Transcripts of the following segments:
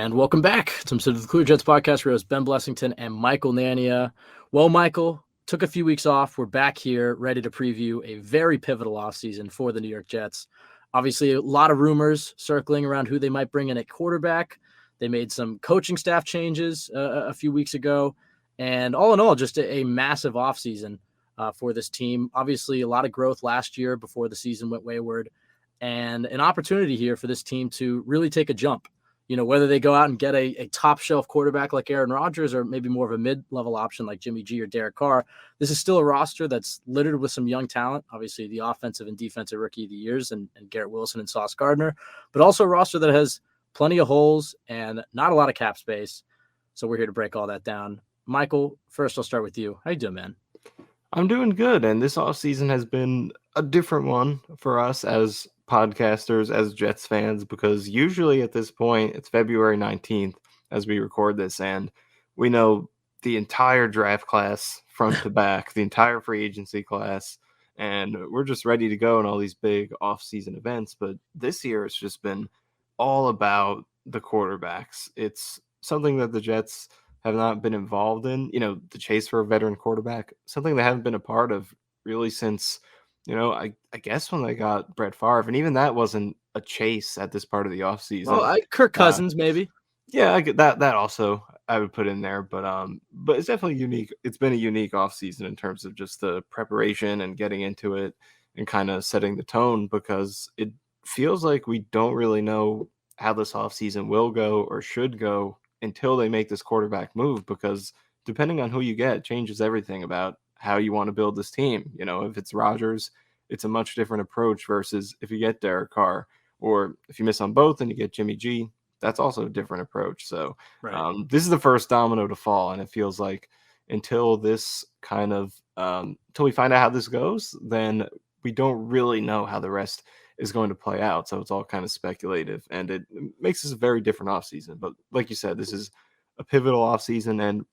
And welcome back to the Clear Jets podcast. We're Ben Blessington and Michael Nania. Well, Michael, took a few weeks off. We're back here ready to preview a very pivotal offseason for the New York Jets. Obviously, a lot of rumors circling around who they might bring in at quarterback. They made some coaching staff changes a few weeks ago. And all in all, just a massive offseason for this team. Obviously, a lot of growth last year before the season went wayward. And an opportunity here for this team to really take a jump. You know, whether they go out and get a top shelf quarterback like Aaron Rodgers or maybe more of a mid-level option like Jimmy G or Derek Carr, this is still a roster that's littered with some young talent. Obviously, the offensive and defensive rookie of the years and Garrett Wilson and Sauce Gardner, but also a roster that has plenty of holes and not a lot of cap space. So we're here to break all that down. Michael, first I'll start with you. How you doing, man? I'm doing good, and this offseason has been a different one for us as podcasters, as Jets fans, because usually at this point, it's February 19th as we record this, and we know the entire draft class front to back, the entire free agency class, and we're just ready to go in all these big offseason events. But this year, it's just been all about the quarterbacks. It's something that the Jets have not been involved in, the chase for a veteran quarterback, something they haven't been a part of really since, I guess when they got Brett Favre, and even that wasn't a chase at this part of the offseason. Well, Kirk Cousins, maybe. Yeah, I get that also I would put in there, but it's definitely unique. It's been a unique offseason in terms of just the preparation and getting into it and kind of setting the tone, because it feels like we don't really know how this offseason will go or should go until they make this quarterback move, because depending on who you get changes everything about how you want to build this team. If it's Rodgers, it's a much different approach versus if you get Derek Carr, or if you miss on both and you get Jimmy G, that's also a different approach. So right. This is the first domino to fall, and it feels like until this kind of until we find out how this goes, then we don't really know how the rest is going to play out. So it's all kind of speculative, and it makes this a very different offseason. But like you said, this is a pivotal offseason. And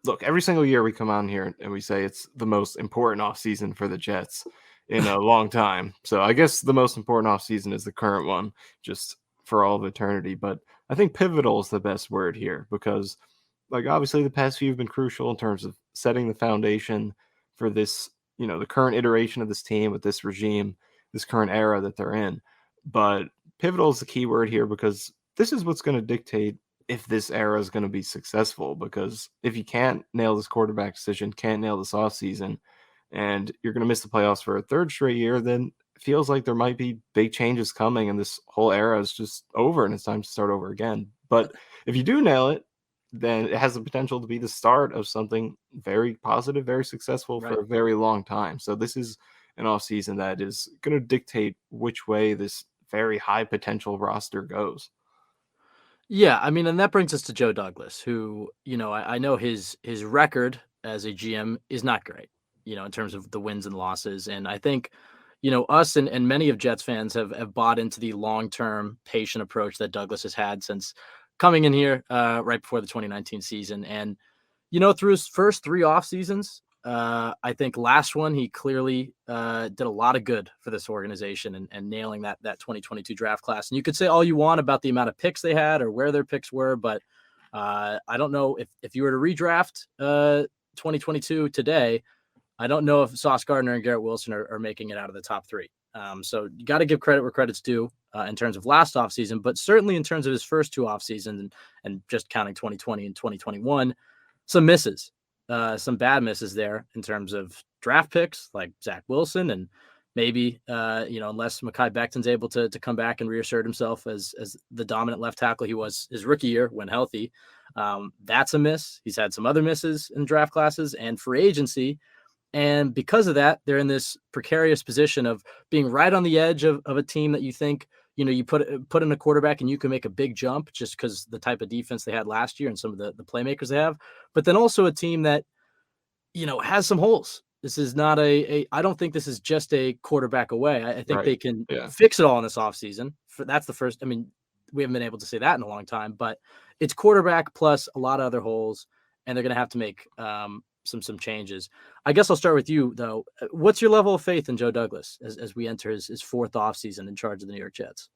look, every single year we come on here and we say it's the most important offseason for the Jets in a long time. So I guess the most important offseason is the current one, just for all of eternity. But I think pivotal is the best word here, because obviously the past few have been crucial in terms of setting the foundation for this, the current iteration of this team with this regime, this current era that they're in. But pivotal is the key word here, because this is what's going to dictate if this era is going to be successful. Because if you can't nail this quarterback decision, can't nail this offseason, and you're going to miss the playoffs for a third straight year, then it feels like there might be big changes coming and this whole era is just over and it's time to start over again. But if you do nail it, then it has the potential to be the start of something very positive, very successful for a very long time. So this is an offseason that is going to dictate which way this very high potential roster goes. Yeah, I mean, and that brings us to Joe Douglas, who, I know his record as a GM is not great, in terms of the wins and losses. And I think, us and many of Jets fans have bought into the long-term patient approach that Douglas has had since coming in here right before the 2019 season. And, through his first three off seasons, I think last one, he clearly did a lot of good for this organization and nailing that 2022 draft class. And you could say all you want about the amount of picks they had or where their picks were, but I don't know if you were to redraft 2022 today, I don't know if Sauce Gardner and Garrett Wilson are making it out of the top three. So you got to give credit where credit's due in terms of last offseason, but certainly in terms of his first two off seasons and just counting 2020 and 2021, some misses. Some bad misses there in terms of draft picks like Zach Wilson, and maybe, unless Mekhi Becton's able to come back and reassert himself as the dominant left tackle he was his rookie year when healthy. That's a miss. He's had some other misses in draft classes and free agency. And because of that, they're in this precarious position of being right on the edge of a team that you think, you put in a quarterback and you can make a big jump just because the type of defense they had last year and some of the playmakers they have, but then also a team that, has some holes. This is not I don't think this is just a quarterback away. I think they can fix it all in this offseason. That's the first. I mean, we haven't been able to say that in a long time, but it's quarterback plus a lot of other holes, and they're going to have to make some changes. I guess I'll start with you, though. What's your level of faith in Joe Douglas as we enter his fourth offseason in charge of the New York Jets?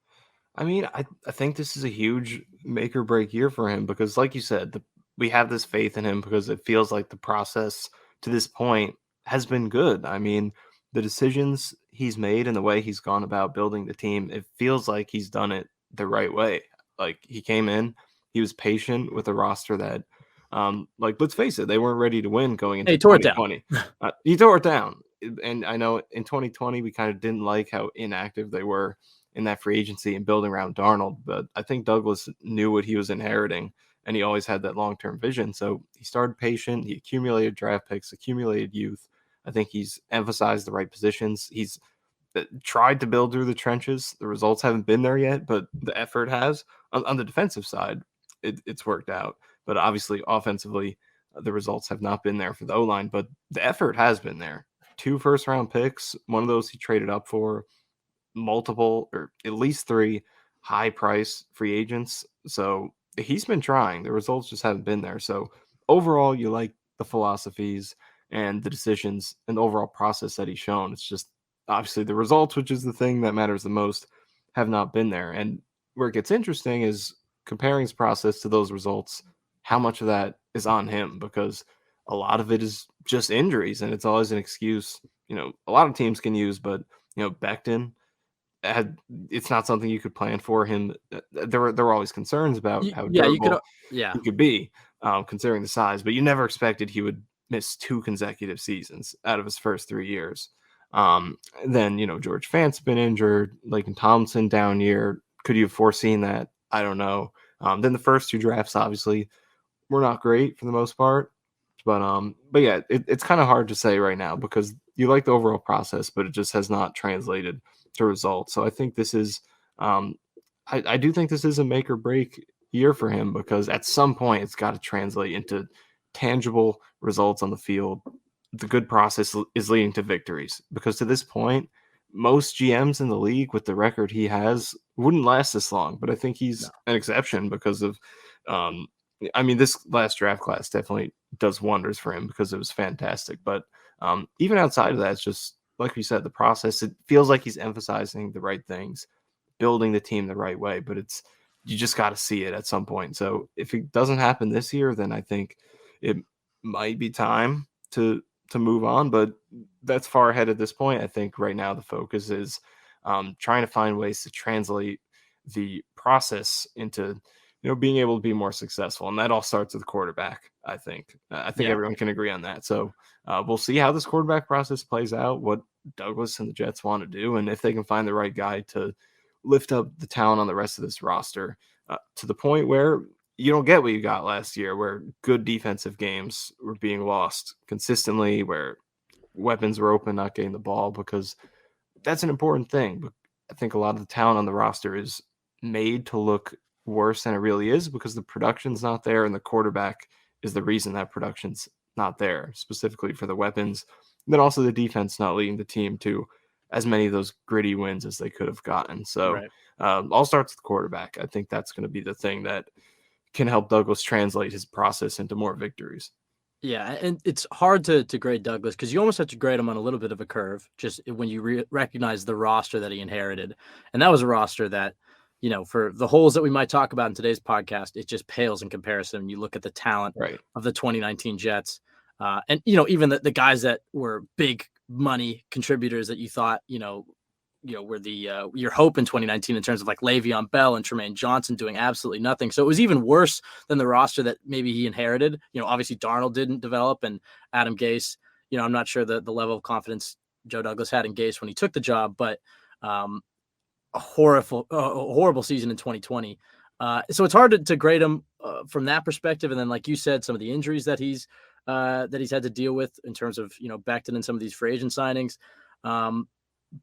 I mean, I think this is a huge make or break year for him because, like you said, we have this faith in him because it feels like the process to this point has been good. I mean, the decisions he's made and the way he's gone about building the team, it feels like he's done it the right way. Like he came in, he was patient with a roster that, like let's face it, they weren't ready to win going Hey, into he tore it down. 2020. He tore it down, and I know in 2020 we kind of didn't like how inactive they were in that free agency and building around Darnold. But I think Douglas knew what he was inheriting, and he always had that long term vision. So he started patient. He accumulated draft picks, accumulated youth. I think he's emphasized the right positions. He's tried to build through the trenches. The results haven't been there yet, but the effort has. On the defensive side, it's worked out. But obviously, offensively, the results have not been there for the O line, but the effort has been there. 2 first round picks, one of those he traded up for, multiple or at least 3 high price free agents. So he's been trying. The results just haven't been there. So overall, you like the philosophies and the decisions and the overall process that he's shown. It's just obviously the results, which is the thing that matters the most, have not been there. And where it gets interesting is comparing his process to those results, how much of that is on him because a lot of it is just injuries and it's always an excuse, a lot of teams can use, but Becton had it's not something you could plan for him. There were always concerns about how Yeah, you could. durable Yeah, he could be, considering the size, but you never expected he would miss 2 consecutive seasons out of his first 3 years. Then, George Fant's been injured, Laken Tomlinson down year. Could you have foreseen that? I don't know. Then the first 2 drafts obviously were not great for the most part. But yeah, it's kind of hard to say right now because you like the overall process, but it just has not translated to results. So I think this is, I do think this is a make or break year for him because at some point it's got to translate into tangible results on the field. The good process is leading to victories because to this point, most GMs in the league with the record he has wouldn't last this long. But I think no, he's an exception because of, I mean, this last draft class definitely does wonders for him because it was fantastic. But even outside of that, it's just like we said, the process. It feels like he's emphasizing the right things, building the team the right way. But you just got to see it at some point. So if it doesn't happen this year, then I think it might be time to move on. But that's far ahead at this point. I think right now the focus is trying to find ways to translate the process into being able to be more successful, and that all starts with the quarterback. I think yeah, everyone can agree on that. So we'll see how this quarterback process plays out, what Douglas and the Jets want to do, and if they can find the right guy to lift up the talent on the rest of this roster to the point where you don't get what you got last year, where good defensive games were being lost consistently, where weapons were open, not getting the ball, because that's an important thing. But I think a lot of the talent on the roster is made to look worse than it really is because the production's not there and the quarterback is the reason that production's not there, specifically for the weapons. And then also the defense not leading the team to as many of those gritty wins as they could have gotten. So right. all starts with the quarterback. I think that's going to be the thing that can help Douglas translate his process into more victories. Yeah, and it's hard to grade Douglas because you almost have to grade him on a little bit of a curve, just when you recognize the roster that he inherited, and that was a roster that, for the holes that we might talk about in today's podcast, it just pales in comparison. You look at the talent Right. of the 2019 Jets, and even the guys that were big money contributors that you thought, were the your hope in 2019 in terms of like Le'Veon Bell and Tremaine Johnson doing absolutely nothing. So it was even worse than the roster that maybe he inherited. Obviously Darnold didn't develop, and Adam Gase. I'm not sure the level of confidence Joe Douglas had in Gase when he took the job, but a horrible season in 2020. So it's hard to grade him from that perspective. And then, like you said, some of the injuries that he's had to deal with in terms of Becton and some of these free agent signings.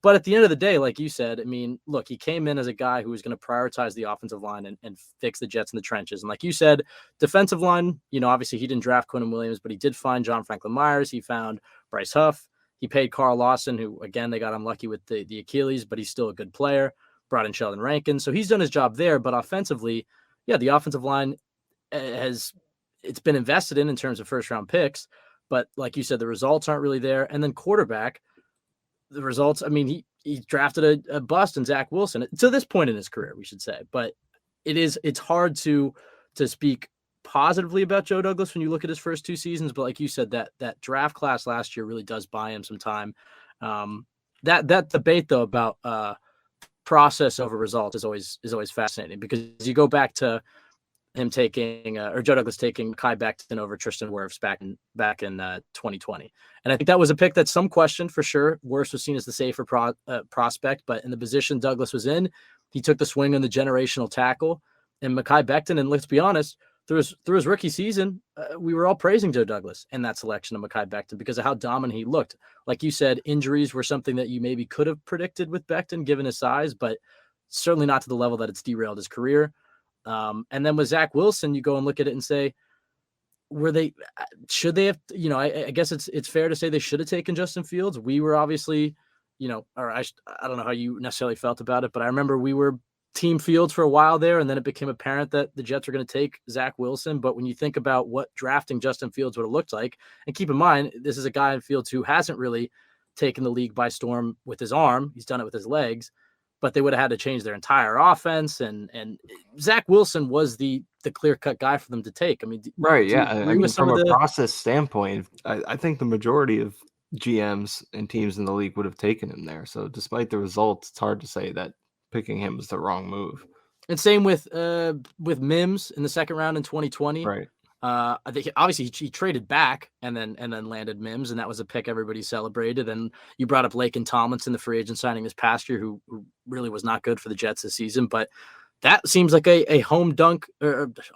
But at the end of the day, like you said, I mean, look, he came in as a guy who was going to prioritize the offensive line and fix the Jets in the trenches. And like you said, defensive line, obviously he didn't draft Quentin Williams, but he did find John Franklin Myers. He found Bryce Huff. He paid Carl Lawson, who, again, they got unlucky with the Achilles, but he's still a good player. Brought in Sheldon Rankin. So he's done his job there. But offensively, yeah, the offensive line it's been invested in terms of first round picks. But like you said, the results aren't really there. And then quarterback, the results, I mean, he drafted a bust in Zach Wilson to this point in his career, we should say. But it's hard to speak positively about Joe Douglas when you look at his first 2 seasons. But like you said, that draft class last year really does buy him some time. That debate though about process over results is always fascinating, because you go back to him taking or Joe Douglas taking Kai Becton over Tristan Wirfs back in 2020, and I think that was a pick that some questioned for sure. Wirfs was seen as the safer prospect, but in the position Douglas was in, he took the swing on the generational tackle, and Mekhi Becton. And let's be honest, through his rookie season, we were all praising Joe Douglas in that selection of Mekhi Becton because of how dominant he looked. Like you said, injuries were something that you maybe could have predicted with Becton given his size, but certainly not to the level that it's derailed his career. And then with Zach Wilson, you go and look at it and say, should they have, I guess it's fair to say they should have taken Justin Fields. We were obviously, or I don't know how you necessarily felt about it, but I remember we were team Fields for a while there, and then it became apparent that the Jets were going to take Zach Wilson. But when you think about what drafting Justin Fields would have looked like, and keep in mind, this is a guy in Fields who hasn't really taken the league by storm with his arm. He's done it with his legs, but they would have had to change their entire offense. And Zach Wilson was the clear-cut guy for them to take. I mean, Right, yeah. I mean, from a the process standpoint, I think the majority of GMs and teams in the league would have taken him there. So despite the results, it's hard to say that picking him was the wrong move. And same with Mims in the second round in 2020. Right. I think obviously he traded back and then landed Mims, and that was a pick everybody celebrated. And you brought up Laken Tomlinson, the free agent signing this past year, who really was not good for the Jets this season. But that seems like a home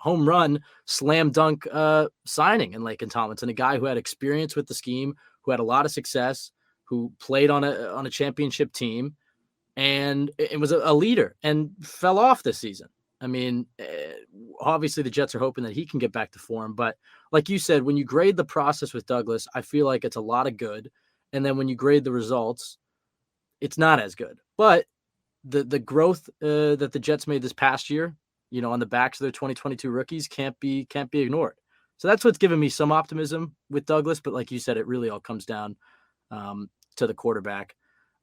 run, slam dunk signing in Laken Tomlinson, a guy who had experience with the scheme, who had a lot of success, who played on a championship team, and it was a leader, and fell off this season. I mean, obviously the Jets are hoping that he can get back to form, but like you said, when you grade the process with Douglas, I feel like it's a lot of good. And then when you grade the results, it's not as good. But the growth that the Jets made this past year, on the backs of their 2022 rookies can't be ignored. So that's what's given me some optimism with Douglas. But like you said, it really all comes down to the quarterback.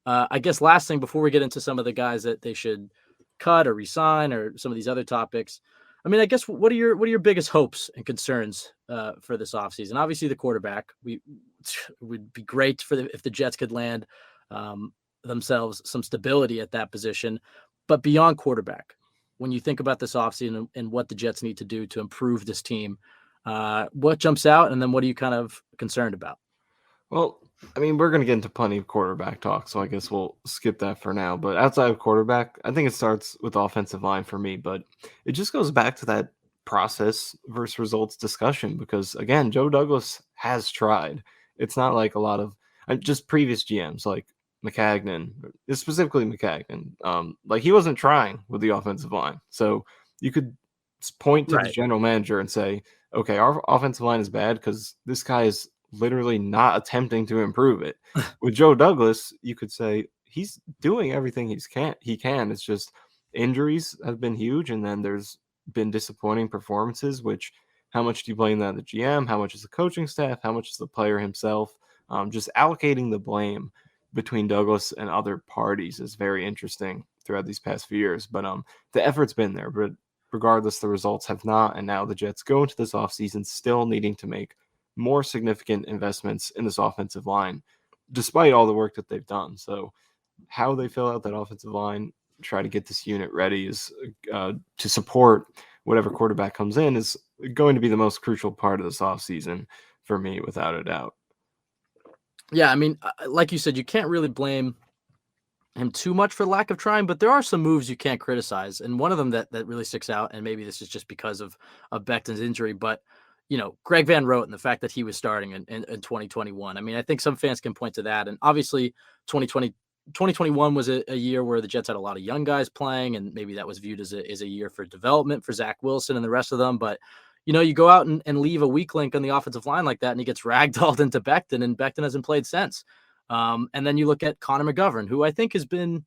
I guess last thing before we get into some of the guys that they should cut or resign or some of these other topics, I mean, I guess what are your biggest hopes and concerns for this offseason? Obviously, the quarterback. It would be great if the Jets could land themselves some stability at that position. But beyond quarterback, when you think about this offseason and what the Jets need to do to improve this team, what jumps out, and then what are you kind of concerned about? Well, I mean, we're going to get into plenty of quarterback talk, so I guess we'll skip that for now. But outside of quarterback, I think it starts with offensive line for me. But it just goes back to that process versus results discussion because, again, Joe Douglas has tried. It's not like a lot of just previous GMs like McCagnon, specifically McCagnon. Like he wasn't trying with the offensive line. So you could point to the general manager and say, okay, our offensive line is bad because this guy is literally not attempting to improve it. With Joe Douglas, you could say he's doing everything he can. It's just injuries have been huge, and then there's been disappointing performances, which how much do you blame that on the GM? How much is the coaching staff? How much is the player himself? Just allocating the blame between Douglas and other parties is very interesting throughout these past few years. But the effort's been there, but regardless, the results have not. And now the Jets go into this offseason still needing to make more significant investments in this offensive line, despite all the work that they've done. So how they fill out that offensive line, try to get this unit ready is to support whatever quarterback comes in is going to be the most crucial part of this offseason for me, without a doubt. Yeah, I mean, like you said, you can't really blame him too much for lack of trying, but there are some moves you can't criticize. And one of them that really sticks out, and maybe this is just because of Becton's injury, but Greg Van Roten and the fact that he was starting in 2021. I mean, I think some fans can point to that. And obviously 2021 was a year where the Jets had a lot of young guys playing, and maybe that was viewed as a year for development for Zach Wilson and the rest of them. But, you go out and leave a weak link on the offensive line like that, and he gets ragdolled into Becton, and Becton hasn't played since. And then you look at Connor McGovern, who I think has been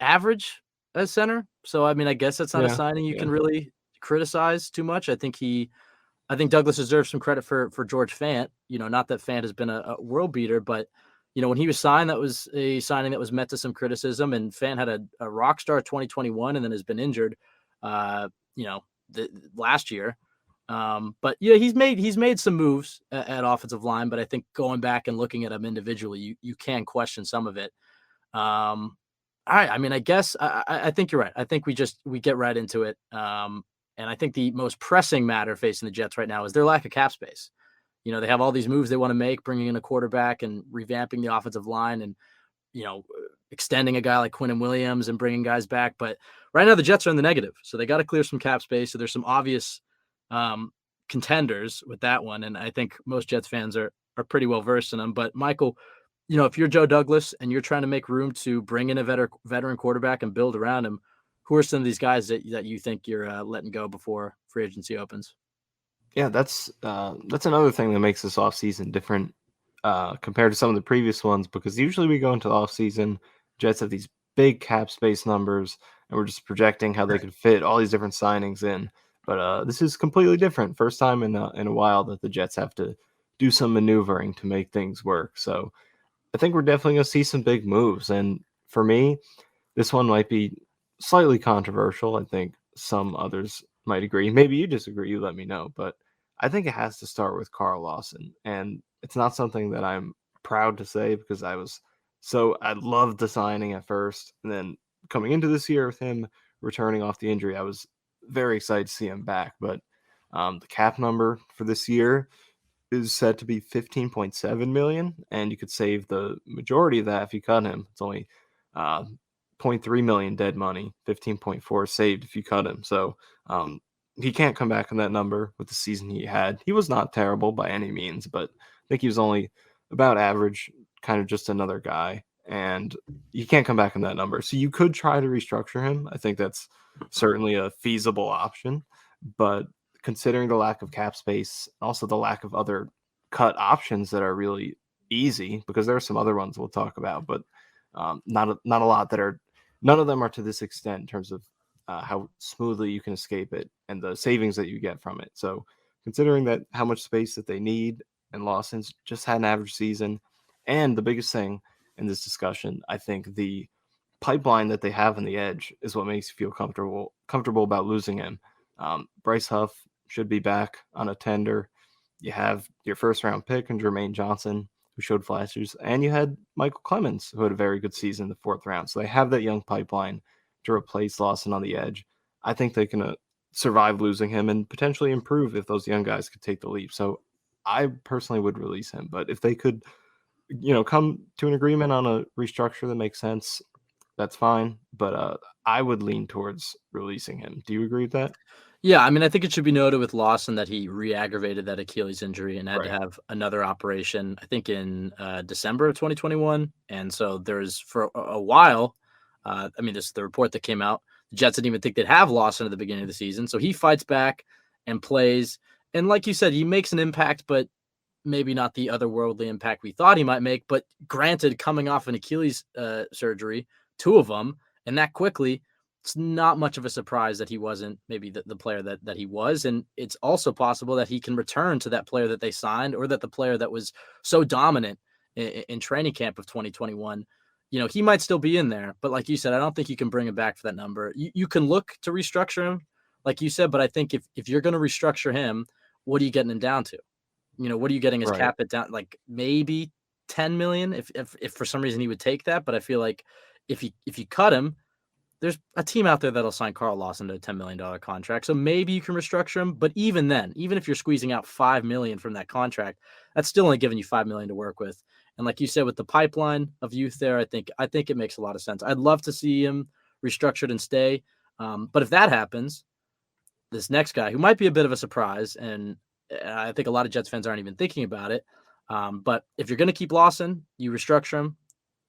average as center. So, I mean, I guess that's not a signing you can really criticize too much. I think Douglas deserves some credit for George Fant. Not that Fant has been a world beater, but when he was signed, that was a signing that was met to some criticism, and Fan had a rock star 2021 and then has been injured, you know, last year. But yeah, he's made some moves at offensive line, but I think going back and looking at them individually, you can question some of it. All right, I mean, I guess I think you're right. I think we get right into it. And I think the most pressing matter facing the Jets right now is their lack of cap space. They have all these moves they want to make, bringing in a quarterback and revamping the offensive line, and extending a guy like Quinnen Williams and bringing guys back. But right now the Jets are in the negative, so they got to clear some cap space. So there's some obvious um, contenders with that one, and I think most Jets fans are pretty well versed in them. But Michael, if you're Joe Douglas and you're trying to make room to bring in a veteran quarterback and build around him, who are some of these guys that you think you're letting go before free agency opens? Yeah, that's another thing that makes this offseason different compared to some of the previous ones, because usually we go into the offseason, Jets have these big cap space numbers, and we're just projecting how they Right. could fit all these different signings in. But this is completely different. First time in a while that the Jets have to do some maneuvering to make things work. So I think we're definitely going to see some big moves. And for me, this one might be slightly controversial. I think some others might agree. Maybe you disagree. You let me know. But I think it has to start with Carl Lawson. And it's not something that I'm proud to say, because I loved the signing at first. And then coming into this year with him returning off the injury, I was very excited to see him back. But the cap number for this year is said to be 15.7 million, and you could save the majority of that if you cut him. It's only uh, zero point 0.3 million dead money, 15.4 saved if you cut him. So he can't come back on that number with the season he had. He was not terrible by any means, but I think he was only about average, kind of just another guy. And you can't come back on that number. So you could try to restructure him. I think that's certainly a feasible option. But considering the lack of cap space, also the lack of other cut options that are really easy, because there are some other ones we'll talk about, but not a lot that are. None of them are to this extent in terms of how smoothly you can escape it and the savings that you get from it. So, considering that how much space that they need, and Lawson's just had an average season, and the biggest thing in this discussion, I think the pipeline that they have on the edge is what makes you feel comfortable about losing him. Bryce Huff should be back on a tender. You have your first round pick and Jermaine Johnson, who showed flashes, and you had Michael Clemens, who had a very good season in the fourth round. So they have that young pipeline to replace Lawson on the edge. I think they can survive losing him and potentially improve if those young guys could take the leap. So I personally would release him, but if they could, come to an agreement on a restructure that makes sense, that's fine. But I would lean towards releasing him. Do you agree with that? Yeah, I mean, I think it should be noted with Lawson that he re-aggravated that Achilles injury and had to Right. have another operation, I think in December of 2021. And so there's for a while, I mean, this is the report that came out. The Jets didn't even think they'd have Lawson at the beginning of the season. So he fights back and plays. And like you said, he makes an impact, but maybe not the otherworldly impact we thought he might make. But granted, coming off an Achilles surgery, two of them, and that quickly, it's not much of a surprise that he wasn't maybe the player that he was. And it's also possible that he can return to that player that they signed, or that the player that was so dominant in training camp of 2021, he might still be in there. But like you said, I don't think you can bring him back for that number. You can look to restructure him, like you said, but I think if you're going to restructure him, what are you getting him down to? What are you getting his Right. cap it down? Like maybe 10 million if for some reason he would take that. But I feel like if you cut him, there's a team out there that'll sign Carl Lawson to a $10 million contract. So maybe you can restructure him. But even then, even if you're squeezing out 5 million from that contract, that's still only giving you 5 million to work with. And like you said, with the pipeline of youth there, I think it makes a lot of sense. I'd love to see him restructured and stay. But if that happens, this next guy, who might be a bit of a surprise, and I think a lot of Jets fans aren't even thinking about it. But if you're going to keep Lawson, you restructure him.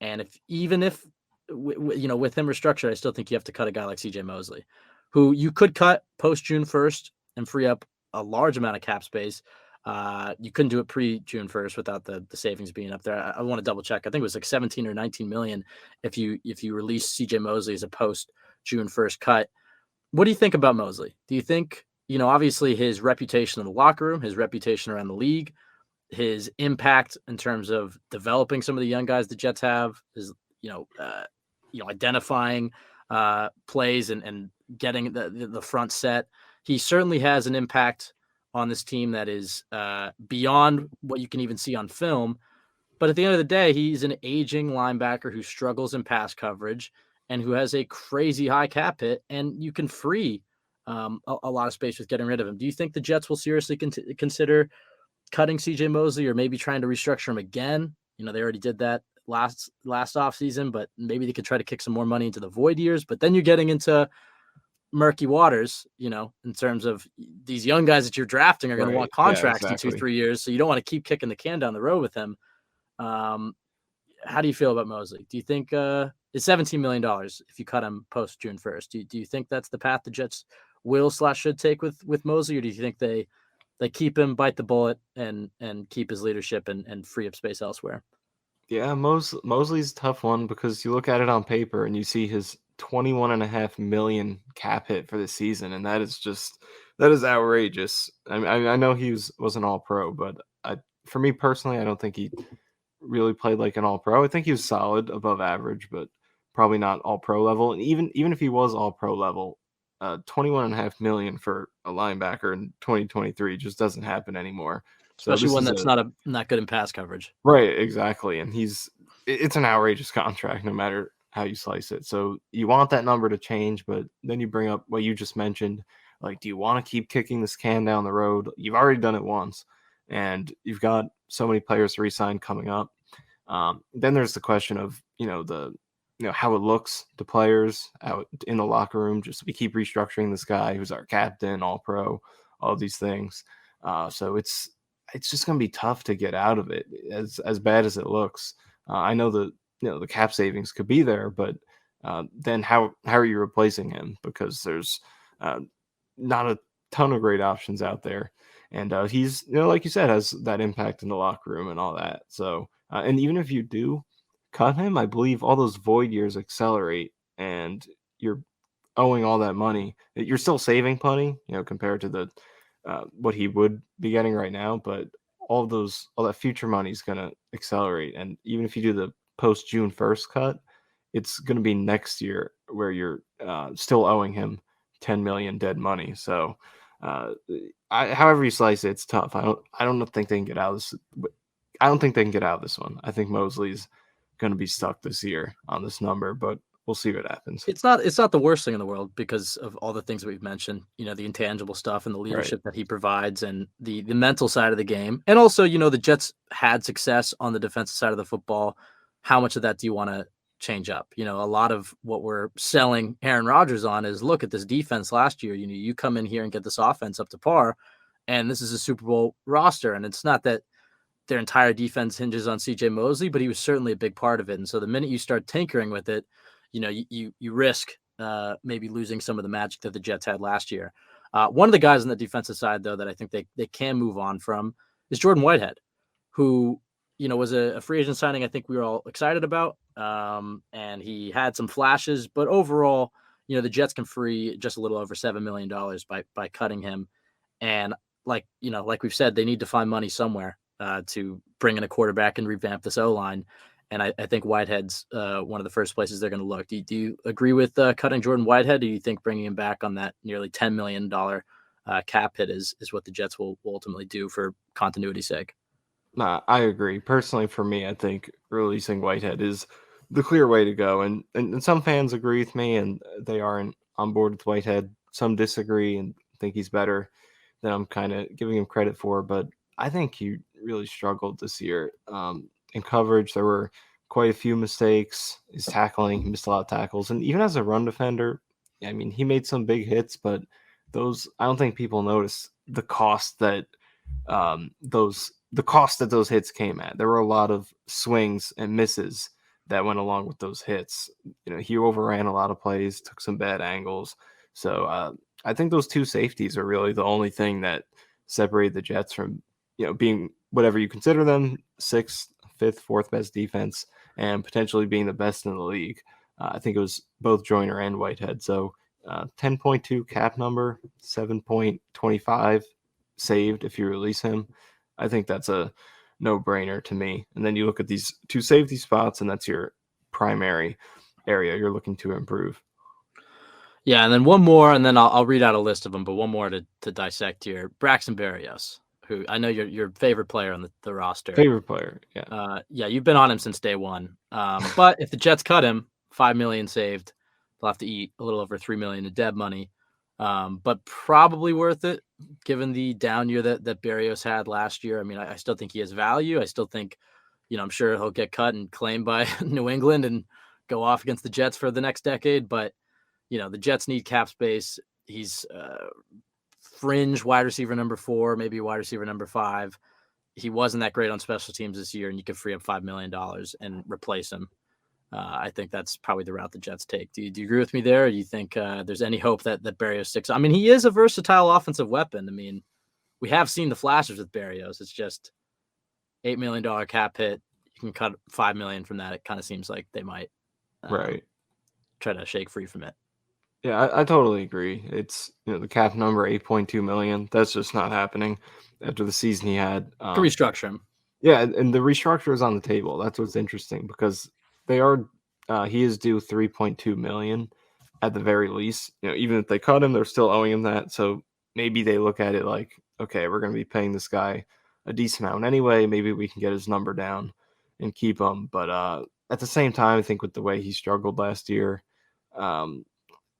And even if with him restructured, I still think you have to cut a guy like CJ Mosley, who you could cut post June 1st and free up a large amount of cap space. You couldn't do it pre June 1st without the savings being up there. I want to double check. I think it was like 17 or 19 million if you release CJ Mosley as a post June 1st cut. What do you think about Mosley? Do you think, obviously his reputation in the locker room, his reputation around the league, his impact in terms of developing some of the young guys the Jets have, is identifying plays and getting the front set. He certainly has an impact on this team that is beyond what you can even see on film. But at the end of the day, he's an aging linebacker who struggles in pass coverage and who has a crazy high cap hit, and you can free a lot of space with getting rid of him. Do you think the Jets will seriously consider cutting CJ Mosley or maybe trying to restructure him again? They already did that last offseason, but maybe they could try to kick some more money into the void years. But then you're getting into murky waters, in terms of these young guys that you're drafting are going to Right. want Yeah, contracts in exactly. 2-3 years. So you don't want to keep kicking the can down the road with him. How do you feel about Mosley? Do you think it's $17 million if you cut him post June 1st? Do you think that's the path the Jets will/should take with Mosley, or do you think they keep him, bite the bullet, and keep his leadership and free up space elsewhere? Yeah, Mosley's a tough one because you look at it on paper and you see his 21.5 million cap hit for the season, and that is outrageous. I know was an all pro, but for me personally, I don't think he really played like an all pro. I think he was solid, above average, but probably not all pro level. And even if he was all pro level, 21.5 million for a linebacker in 2023 just doesn't happen anymore. So Especially this one is that's a not good in pass coverage. right, exactly. And it's an outrageous contract no matter how you slice it. So you want that number to change, but then you bring up what you just mentioned. Like, do you want to keep kicking this can down the road? You've already done it once, and you've got so many players to resign coming up. Then there's the question of how it looks to players out in the locker room. Just we keep restructuring this guy who's our captain, all pro, all these things. So it's just going to be tough to get out of it as bad as it looks. I know the cap savings could be there, but then how are you replacing him? Because there's uh, not a ton of great options out there, and he's like you said, has that impact in the locker room and all that. So and even if you do cut him, I believe all those void years accelerate, and you're owing all that money. You're still saving plenty, compared to the what he would be getting right now, but all that future money is going to accelerate. And even if you do the post June 1st cut, it's going to be next year where you're still owing him 10 million dead money. So however you slice it, it's tough. I don't think they can get out of this. I don't think they can get out of this one. I think Mosley's going to be stuck this year on this number, but we'll see what happens. It's not the worst thing in the world because of all the things that we've mentioned, the intangible stuff and the Right. leadership that he provides and the mental side of the game. And also, the Jets had success on the defensive side of the football. How much of that do you want to change up? A lot of what we're selling Aaron Rodgers on is, look at this defense last year. You come in here and get this offense up to par, and this is a Super Bowl roster. And it's not that their entire defense hinges on CJ Mosley, but he was certainly a big part of it. And so the minute you start tinkering with it, you risk maybe losing some of the magic that the Jets had last year. One of the guys on the defensive side, though, that I think they can move on from is Jordan Whitehead, who was a free agent signing I think we were all excited about, and he had some flashes, but overall, the Jets can free just a little over $7 million by cutting him. And like we've said, they need to find money somewhere to bring in a quarterback and revamp this O-line. And I think Whitehead's one of the first places they're going to look. Do you agree with cutting Jordan Whitehead? Do you think bringing him back on that nearly $10 million cap hit is what the Jets will ultimately do for continuity's sake? Nah, I agree. Personally, for me, I think releasing Whitehead is the clear way to go. And some fans agree with me, and they aren't on board with Whitehead. Some disagree and think he's better than I'm kind of giving him credit for. But I think he really struggled this year. In coverage, there were quite a few mistakes. His tackling, he missed a lot of tackles. And even as a run defender, I mean, he made some big hits, but I don't think people notice the cost that those hits came at. There were a lot of swings and misses that went along with those hits. He overran a lot of plays, took some bad angles. So I think those two safeties are really the only thing that separated the Jets from being whatever you consider them, sixth, fifth, fourth best defense, and potentially being the best in the league. I think it was both Joyner and Whitehead. So 10.2 cap number, 7.25 saved if you release him. I think that's a no-brainer to me. And then you look at these two safety spots, and that's your primary area you're looking to improve. Yeah, and then one more, and then I'll read out a list of them, but one more to dissect here. Braxton Berrios, who I know your favorite player on the roster. Favorite player, yeah. Yeah, you've been on him since day one. But if the Jets cut him, $5 million saved. They'll have to eat a little over $3 million in dead money. But probably worth it given the down year that Berrios had last year. I mean, I still think he has value. I still think, I'm sure he'll get cut and claimed by New England and go off against the Jets for the next decade. But the Jets need cap space. He's fringe wide receiver number 4, maybe wide receiver number 5. He wasn't that great on special teams this year, and you could free up $5 million and replace him. I think that's probably the route the Jets take. Do you agree with me there? Or do you think there's any hope that Berrios sticks? I mean, he is a versatile offensive weapon. I mean, we have seen the flashes with Berrios. It's just $8 million cap hit. You can cut $5 million from that. It kind of seems like they might try to shake free from it. Yeah, I totally agree. It's the cap number $8.2 million. That's just not happening after the season he had. To restructure him. Yeah, and the restructure is on the table. That's what's interesting because they are. He is due $3.2 million at the very least. Even if they cut him, they're still owing him that. So maybe they look at it like, okay, we're going to be paying this guy a decent amount anyway. Maybe we can get his number down and keep him. But at the same time, I think with the way he struggled last year,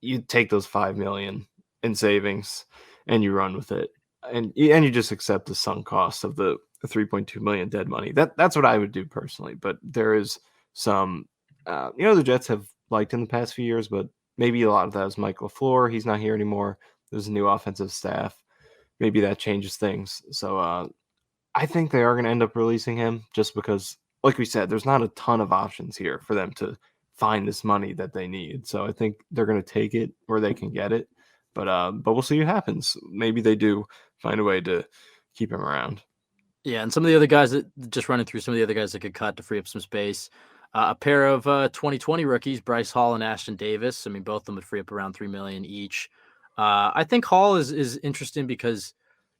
you take those $5 million in savings and you run with it, and you just accept the sunk cost of the $3.2 million dead money. That's what I would do personally. But there is some, the Jets have liked in the past few years, but maybe a lot of that is Mike LaFleur. He's not here anymore. There's a new offensive staff. Maybe that changes things. So I think they are going to end up releasing him just because, like we said, there's not a ton of options here for them to find this money that they need. So I think they're going to take it where they can get it. But we'll see what happens. Maybe they do find a way to keep him around. Yeah, and some of the other guys just running through some of the other guys that could cut to free up some space. A pair of 2020 rookies, Bryce Hall and Ashton Davis. I mean, both of them would free up around $3 million each. I think Hall is interesting because,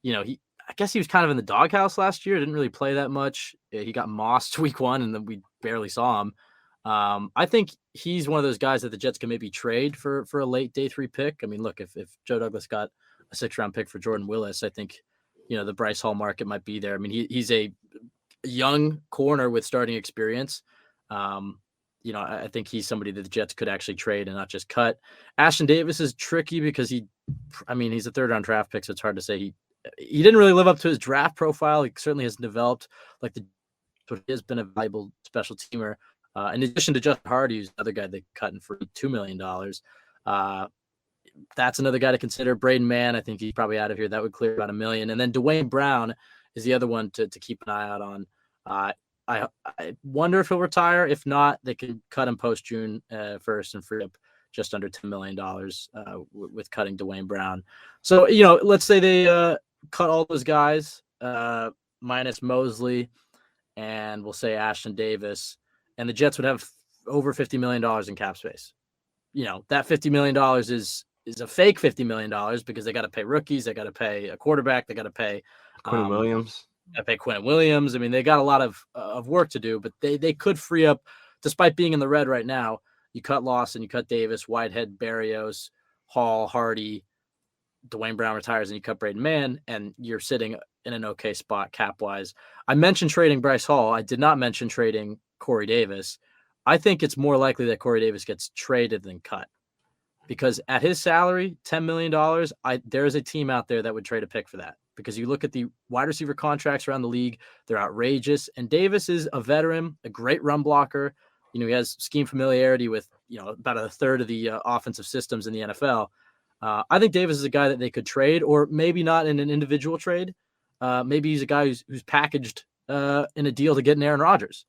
I guess he was kind of in the doghouse last year. Didn't really play that much. He got mossed week 1, and then we barely saw him. I think he's one of those guys that the Jets can maybe trade for a late day 3 pick. I mean, look, if Joe Douglas got a 6th-round pick for Jordan Willis, I think, the Bryce Hall market might be there. I mean, he's a young corner with starting experience. I think he's somebody that the Jets could actually trade and not just cut. Ashton Davis is tricky because he's a 3rd-round draft pick, so it's hard to say he didn't really live up to his draft profile. He certainly hasn't developed like but he has been a valuable special teamer. In addition to Justin Hardy, who's another guy they cut in for $2 million. That's another guy to consider. Braden Mann, I think he's probably out of here. That would clear about $1 million. And then Dwayne Brown is the other one to keep an eye out on. I wonder if he'll retire. If not, they could cut him post June 1st and free up just under $10 million with cutting Dwayne Brown. So, let's say they cut all those guys minus Mosley and we'll say Ashton Davis, and the Jets would have over $50 million in cap space. That $50 million is a fake $50 million because they got to pay rookies. They got to pay a quarterback. They got to pay Quinn Williams. Got to pay Quinn Williams. I mean, they got a lot of work to do, but they could free up, despite being in the red right now. You cut Lawson, you cut Davis, Whitehead, Berrios, Hall, Hardy, Dwayne Brown retires, and you cut Braden Mann, and you're sitting in an okay spot cap-wise. I mentioned trading Bryce Hall. I did not mention trading Corey Davis. I think it's more likely that Corey Davis gets traded than cut because at his salary, $10 million, there is a team out there that would trade a pick for that because you look at the wide receiver contracts around the league, they're outrageous. And Davis is a veteran, a great run blocker. He has scheme familiarity with, about a third of the offensive systems in the NFL. I think Davis is a guy that they could trade, or maybe not in an individual trade. Maybe he's a guy who's packaged in a deal to get an Aaron Rodgers.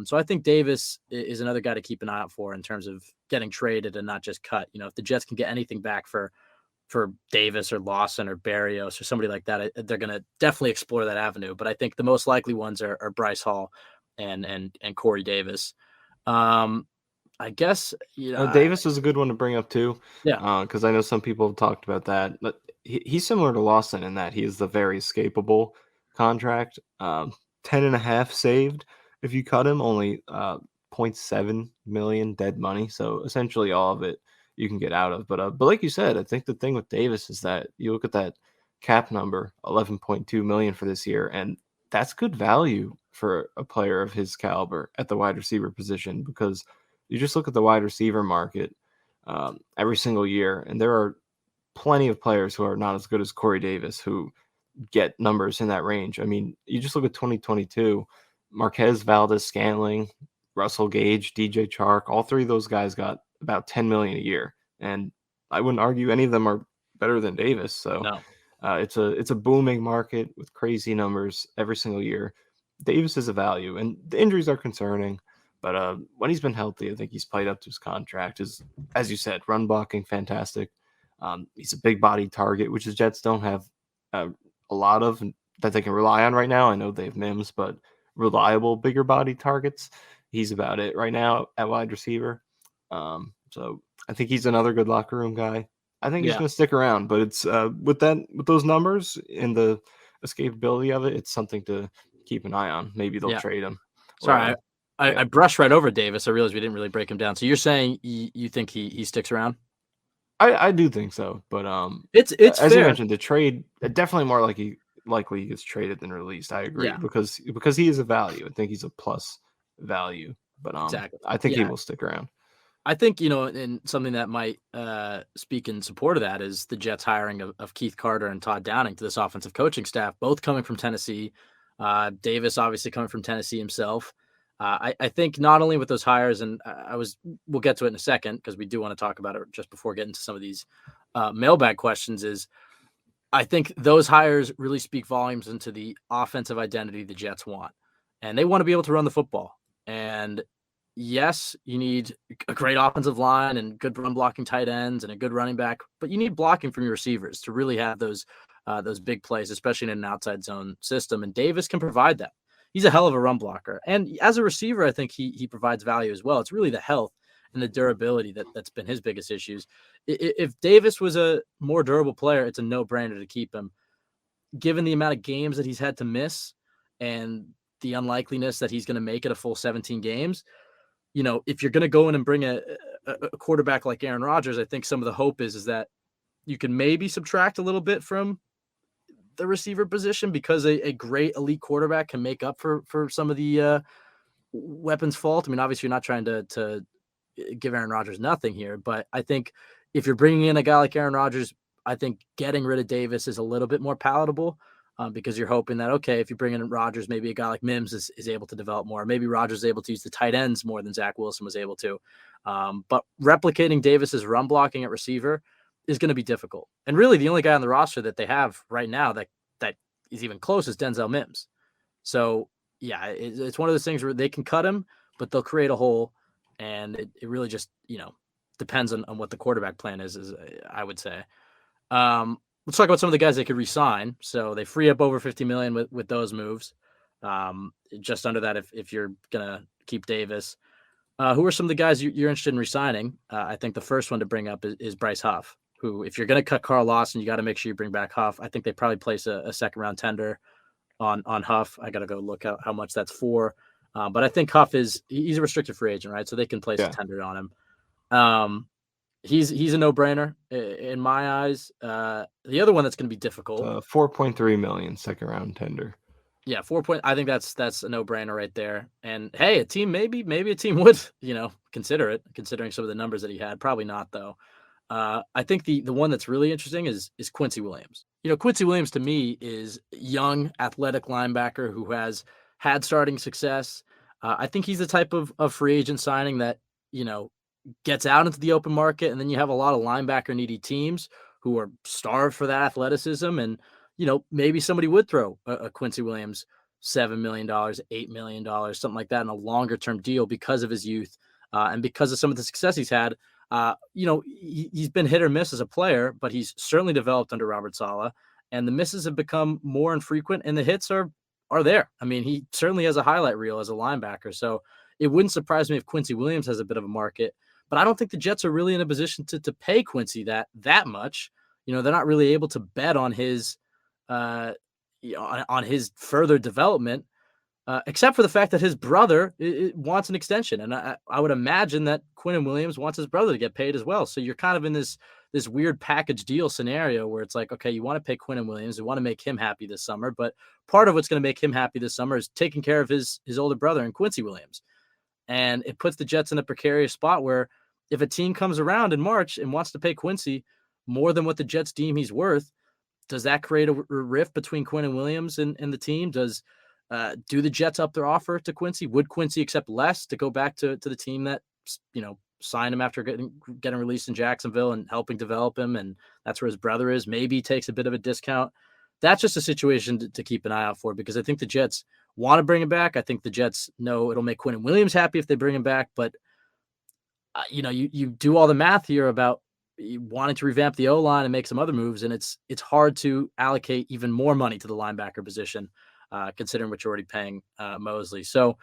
So I think Davis is another guy to keep an eye out for in terms of getting traded and not just cut. If the Jets can get anything back for Davis or Lawson or Berrios or somebody like that, they're going to definitely explore that avenue. But I think the most likely ones are Bryce Hall and Corey Davis. I guess Davis is a good one to bring up too. Yeah, because I know some people have talked about that. But he's similar to Lawson in that he is the very escapable contract. 10 and a half saved if you cut him, only 0.7 million dead money. So essentially all of it you can get out of. But like you said, I think the thing with Davis is that you look at that cap number, 11.2 million for this year, and that's good value for a player of his caliber at the wide receiver position, because you just look at the wide receiver market every single year, and there are plenty of players who are not as good as Corey Davis who get numbers in that range. I mean, you just look at 2022, Marquez Valdez Scantling, Russell Gage, DJ Chark, all three of those guys got about 10 million a year. And I wouldn't argue any of them are better than Davis. So No. it's a booming market with crazy numbers every single year. Davis is a value, and the injuries are concerning. But when he's been healthy, I think he's played up to his contract. As you said, run blocking, fantastic. He's a big body target, which the Jets don't have a lot of that they can rely on right now. I know they have Mims, but reliable bigger body targets, he's about it right now at wide receiver. So I think he's another good locker room guy. I think he's Yeah. going to stick around, but it's with those numbers and the escapability of it, it's something to keep an eye on. Maybe they'll Yeah. trade him. Sorry, Or I brushed right over Davis. I realized we didn't really break him down. So you're saying you think he sticks around? I do think so, but It's as you fair. mentioned, the trade definitely more likely he gets traded than released. I agree Yeah, because he is a value. I think he's a plus value, but exactly. I think he Yeah. will stick around. I think, and something that might speak in support of that is the Jets hiring of Keith Carter and Todd Downing to this offensive coaching staff, both coming from Tennessee. Davis obviously coming from Tennessee himself. I think not only with those hires, and we'll get to it in a second because we do want to talk about it just before getting to some of these mailbag questions. Is I think those hires really speak volumes into the offensive identity the Jets want, and they want to be able to run the football. And yes, you need a great offensive line and good run blocking tight ends and a good running back, but you need blocking from your receivers to really have those big plays, especially in an outside zone system. And Davis can provide that. He's a hell of a run blocker, and as a receiver, I think he provides value as well. It's really the health and the durability that's been his biggest issues. If Davis was a more durable player, it's a no-brainer to keep him. Given the amount of games that he's had to miss and the unlikeliness that he's going to make it a full 17 games, if you're going to go in and bring a quarterback like Aaron Rodgers, I think some of the hope is that you can maybe subtract a little bit from the receiver position because a great elite quarterback can make up for some of the weapons fault. I mean, obviously, you're not trying to give Aaron Rodgers nothing here, but I think if you're bringing in a guy like Aaron Rodgers, I think getting rid of Davis is a little bit more palatable because you're hoping that, okay, if you bring in Rodgers, maybe a guy like Mims is able to develop more. Maybe Rodgers is able to use the tight ends more than Zach Wilson was able to. But replicating Davis's run blocking at receiver is going to be difficult. And really, the only guy on the roster that they have right now that is even close is Denzel Mims. So, yeah, it's one of those things where they can cut him, but they'll create a hole. And it really just, depends on what the quarterback plan is I would say. Let's talk about some of the guys they could re-sign. So they free up over 50 million with those moves. Just under that if you're gonna keep Davis. Who are some of the guys you're interested in re-signing? I think the first one to bring up is Bryce Huff, who, if you're gonna cut Carl Lawson, you got to make sure you bring back Huff. I think they probably place a second round tender on Huff. I got to go look at how much that's for. But I think Huff he's a restricted free agent, right? So they can place a tender on him. He's a no-brainer in my eyes. The other one that's going to be difficult. 4.3 million second round tender. Yeah, 4 point. I think that's a no-brainer right there. And hey, a team maybe a team would consider it, considering some of the numbers that he had. Probably not though. I think the one that's really interesting is Quincy Williams. Quincy Williams to me is young, athletic linebacker who has had starting success. I think he's the type of free agent signing that gets out into the open market, and then you have a lot of linebacker needy teams who are starved for that athleticism, and maybe somebody would throw a Quincy Williams $7 million, $8 million, something like that in a longer term deal because of his youth and because of some of the success he's had. He's been hit or miss as a player, but he's certainly developed under Robert Saleh, and the misses have become more infrequent, and the hits are there. I mean, he certainly has a highlight reel as a linebacker, so it wouldn't surprise me if Quincy Williams has a bit of a market. But I don't think the Jets are really in a position to pay Quincy that much. They're not really able to bet on his on his further development. except for the fact that his brother wants an extension, and I would imagine that Quinnen Williams wants his brother to get paid as well. So you're kind of in this weird package deal scenario where it's like, okay, you want to pay Quinnen Williams, you want to make him happy this summer, but part of what's going to make him happy this summer is taking care of his older brother and Quincy Williams, and it puts the Jets in a precarious spot where if a team comes around in March and wants to pay Quincy more than what the Jets deem he's worth, does that create a rift between Quinnen Williams and the team? Do the Jets up their offer to Quincy? Would Quincy accept less to go back to the team that signed him after getting released in Jacksonville and helping develop him, and that's where his brother is? Maybe he takes a bit of a discount. That's just a situation to keep an eye out for, because I think the Jets want to bring him back. I think the Jets know it'll make Quinnen Williams happy if they bring him back, but you do all the math here about wanting to revamp the O-line and make some other moves, and it's hard to allocate even more money to the linebacker position, considering what you're already paying Mosley. So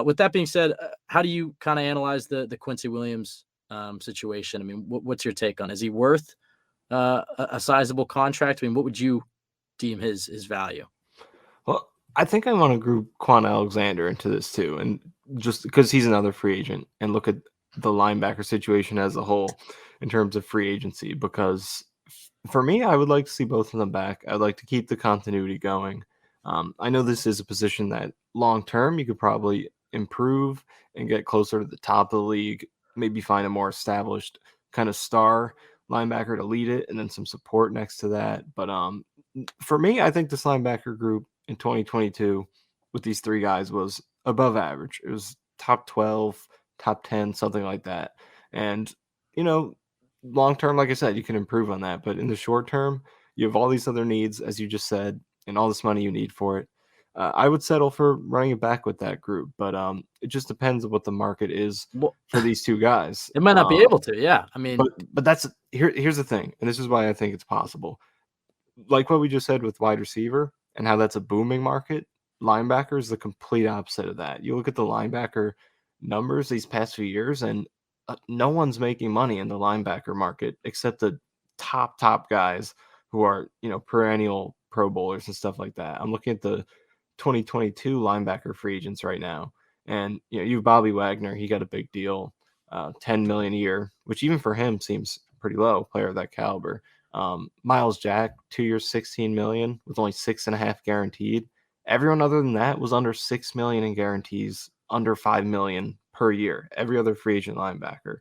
with that being said, how do you kind of analyze the Quincy Williams situation? I mean, what's your take on it? Is he worth a sizable contract? I mean, what would you deem his value? Well, I think I want to group Quan Alexander into this too, and just because he's another free agent, and look at the linebacker situation as a whole in terms of free agency, because for me, I would like to see both of them back. I'd like to keep the continuity going. I know this is a position that long term you could probably improve and get closer to the top of the league, maybe find a more established kind of star linebacker to lead it, and then some support next to that. But for me, I think this linebacker group in 2022 with these three guys was above average. It was top 12, top 10, something like that. And, long term, like I said, you can improve on that. But in the short term, you have all these other needs, as you just said, and all this money you need for it. I would settle for running it back with that group, but it just depends on what the market is Well, for these two guys. it might not be able to. Yeah, I mean, But that's here's the thing, and this is why I think it's possible. Like what we just said with wide receiver and how that's a booming market, linebacker is the complete opposite of that. You look at the linebacker numbers these past few years, and no one's making money in the linebacker market except the top guys who are perennial Pro Bowlers and stuff like that. I'm looking at the 2022 linebacker free agents right now, and you have Bobby Wagner. He got a big deal, $10 million a year, which even for him seems pretty low. Player of that caliber. Miles Jack, 2 years, $16 million with only 6.5 guaranteed. Everyone other than that was under $6 million in guarantees, under $5 million per year. Every other free agent linebacker.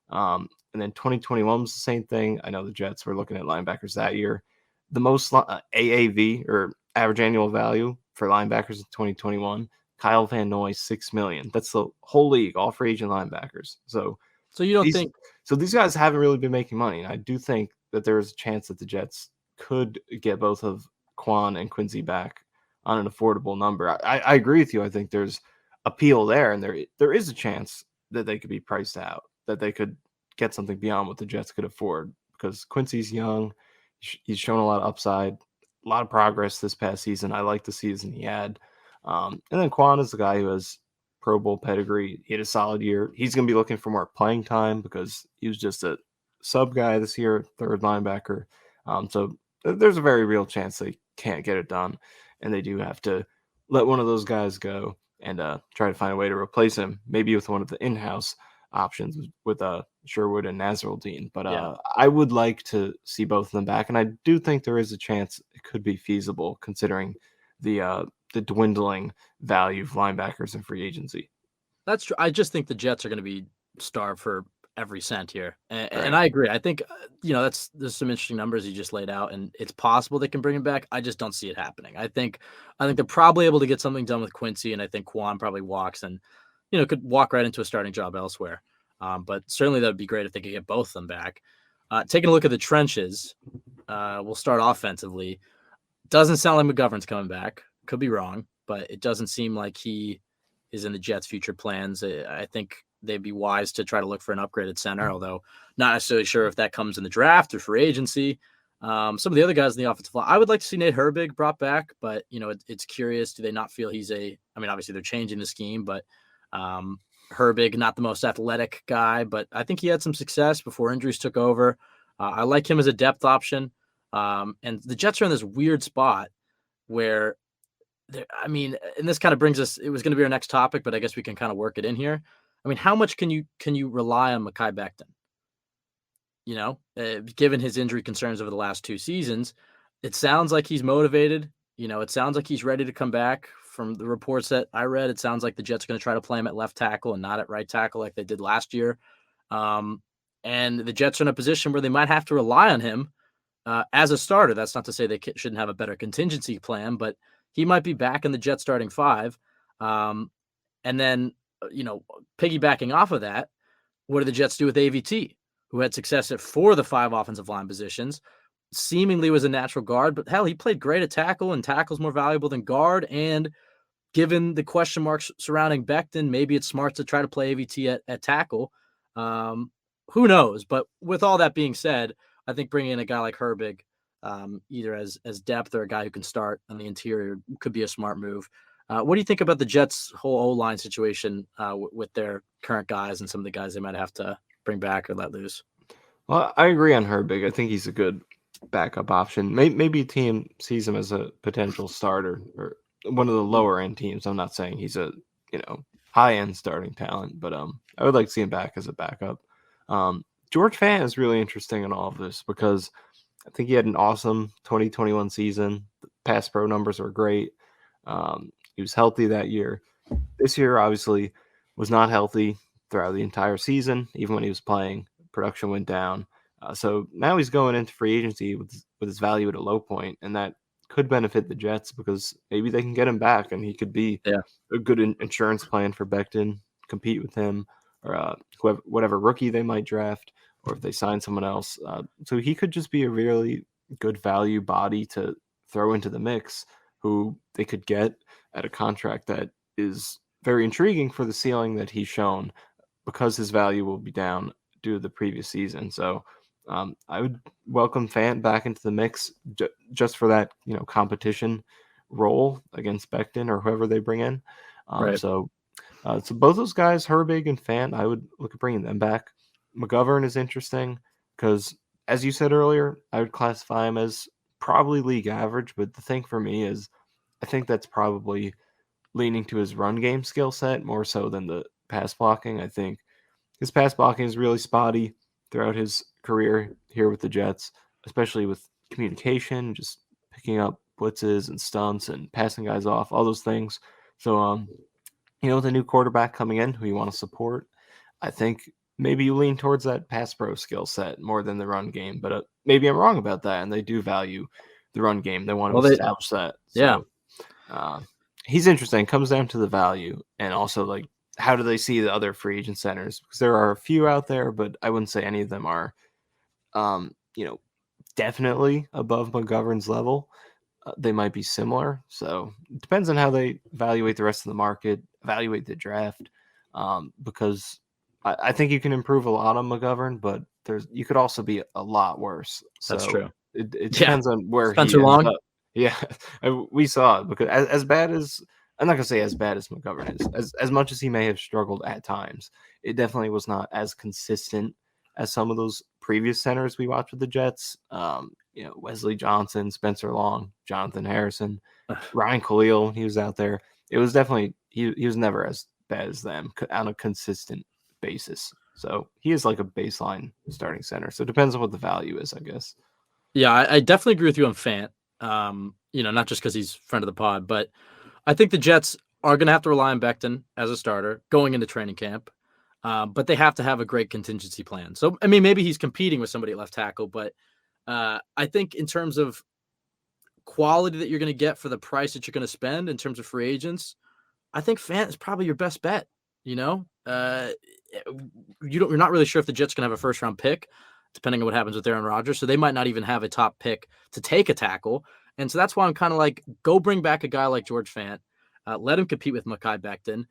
And then 2021 was the same thing. I know the Jets were looking at linebackers that year. The most AAV, or average annual value, for linebackers in 2021, Kyle Van Noy, $6 million. That's the whole league, all free agent linebackers. So you don't these think these guys haven't really been making money. And I do think that there is a chance that the Jets could get both of Quan and Quincy back on an affordable number. I agree with you. I think there's appeal there, and there is a chance that they could be priced out, that they could get something beyond what the Jets could afford, because Quincy's young. He's shown a lot of upside, a lot of progress this past season. I like the season he had. And then Quan is the guy who has Pro Bowl pedigree. He had a solid year. He's going to be looking for more playing time because he was just a sub guy this year, third linebacker. So there's a very real chance they can't get it done, and they do have to let one of those guys go and try to find a way to replace him, maybe with one of the in-house options with Sherwood and Nasruddin. But I would like to see both of them back, and I do think there is a chance it could be feasible considering the dwindling value of linebackers in free agency. that's true. I just think the Jets are going to be starved for every cent here, and Right. I agree. I think there's some interesting numbers you just laid out, and it's possible they can bring him back. I just don't see it happening. I think they're probably able to get something done with Quincy, and I think Quan probably walks and could walk right into a starting job elsewhere. But certainly that would be great if they could get both of them back. Taking a look at the trenches, we'll start offensively. Doesn't sound like McGovern's coming back. Could be wrong, but it doesn't seem like he is in the Jets' future plans. I think they'd be wise to try to look for an upgraded center, although not necessarily sure if that comes in the draft or free agency. Some of the other guys in the offensive line, I would like to see Nate Herbig brought back, but it's curious. Do they not feel he's obviously they're changing the scheme, but Herbig, not the most athletic guy, but I think he had some success before injuries took over. I like him as a depth option. And the Jets are in this weird spot where I mean, and this kind of brings us. It was going to be our next topic, but I guess we can kind of work it in here. I mean, how much can you rely on Mekhi Becton? Given his injury concerns over the last 2 seasons, it sounds like he's motivated. It sounds like he's ready to come back. From the reports that I read, it sounds like the Jets are going to try to play him at left tackle and not at right tackle like they did last year. Um, and the Jets are in a position where they might have to rely on him as a starter. That's not to say they shouldn't have a better contingency plan, but he might be back in the Jets starting five. And then, piggybacking off of that, what do the Jets do with AVT, who had success at 4 of the 5 offensive line positions, seemingly was a natural guard, but hell, he played great at tackle, and tackle's more valuable than guard. And given the question marks surrounding Becton, maybe it's smart to try to play AVT at tackle. Who knows? But with all that being said, I think bringing in a guy like Herbig, either as depth or a guy who can start on the interior, could be a smart move. What do you think about the Jets' whole O-line situation with their current guys and some of the guys they might have to bring back or let loose? Well, I agree on Herbig. I think he's a good backup option. Maybe a team sees him as a potential starter or one of the lower end teams. I'm not saying he's a high end starting talent, but I would like to see him back as a backup. George Fant is really interesting in all of this because I think he had an awesome 2021 season. The pass pro numbers were great. He was healthy that year. This year, obviously, was not healthy throughout the entire season. Even when he was playing, production went down. So now he's going into free agency with his value at a low point, and that could benefit the Jets because maybe they can get him back, and he could be a good insurance plan for Becton, compete with him, or whatever rookie they might draft, or if they sign someone else. So he could just be a really good value body to throw into the mix, who they could get at a contract that is very intriguing for the ceiling that he's shown, because his value will be down due to the previous season. So I would welcome Fant back into the mix just for that, competition role against Becton or whoever they bring in. Right. So both those guys, Herbig and Fant, I would look at bringing them back. McGovern is interesting because, as you said earlier, I would classify him as probably league average. But the thing for me is, I think that's probably leaning to his run game skill set more so than the pass blocking. I think his pass blocking is really spotty throughout his career here with the Jets, especially with communication, just picking up blitzes and stunts and passing guys off, all those things. So, with a new quarterback coming in who you want to support, I think maybe you lean towards that pass pro skill set more than the run game. But maybe I'm wrong about that, and they do value the run game. They want to establish that. Yeah. So he's interesting. It comes down to the value and also like how do they see the other free agent centers? Because there are a few out there, but I wouldn't say any of them are, definitely above McGovern's level. They might be similar. So it depends on how they evaluate the rest of the market, evaluate the draft, because I think you can improve a lot on McGovern, but you could also be a lot worse. So That's true. It depends on where he Spencer ends Long. up. Yeah, we saw it because as bad as I'm not gonna say as bad as McGovern is, as much as he may have struggled at times, it definitely was not as consistent as some of those previous centers we watched with the Jets. Wesley Johnson, Spencer Long, Jonathan Harrison, Ryan Khalil, he was out there. It was definitely he was never as bad as them on a consistent basis. So he is like a baseline starting center. So it depends on what the value is, I guess. Yeah, I definitely agree with you on Fant. Not just because he's friend of the pod, but I think the Jets are going to have to rely on Becton as a starter going into training camp. But they have to have a great contingency plan. So, I mean, maybe he's competing with somebody at left tackle, but I think in terms of quality that you're going to get for the price that you're going to spend in terms of free agents, I think Fant is probably your best bet. You're not really sure if the Jets going to have a first round pick, depending on what happens with Aaron Rodgers. So they might not even have a top pick to take a tackle. And so that's why I'm kind of like, go bring back a guy like George Fant, let him compete with Mekhi Becton.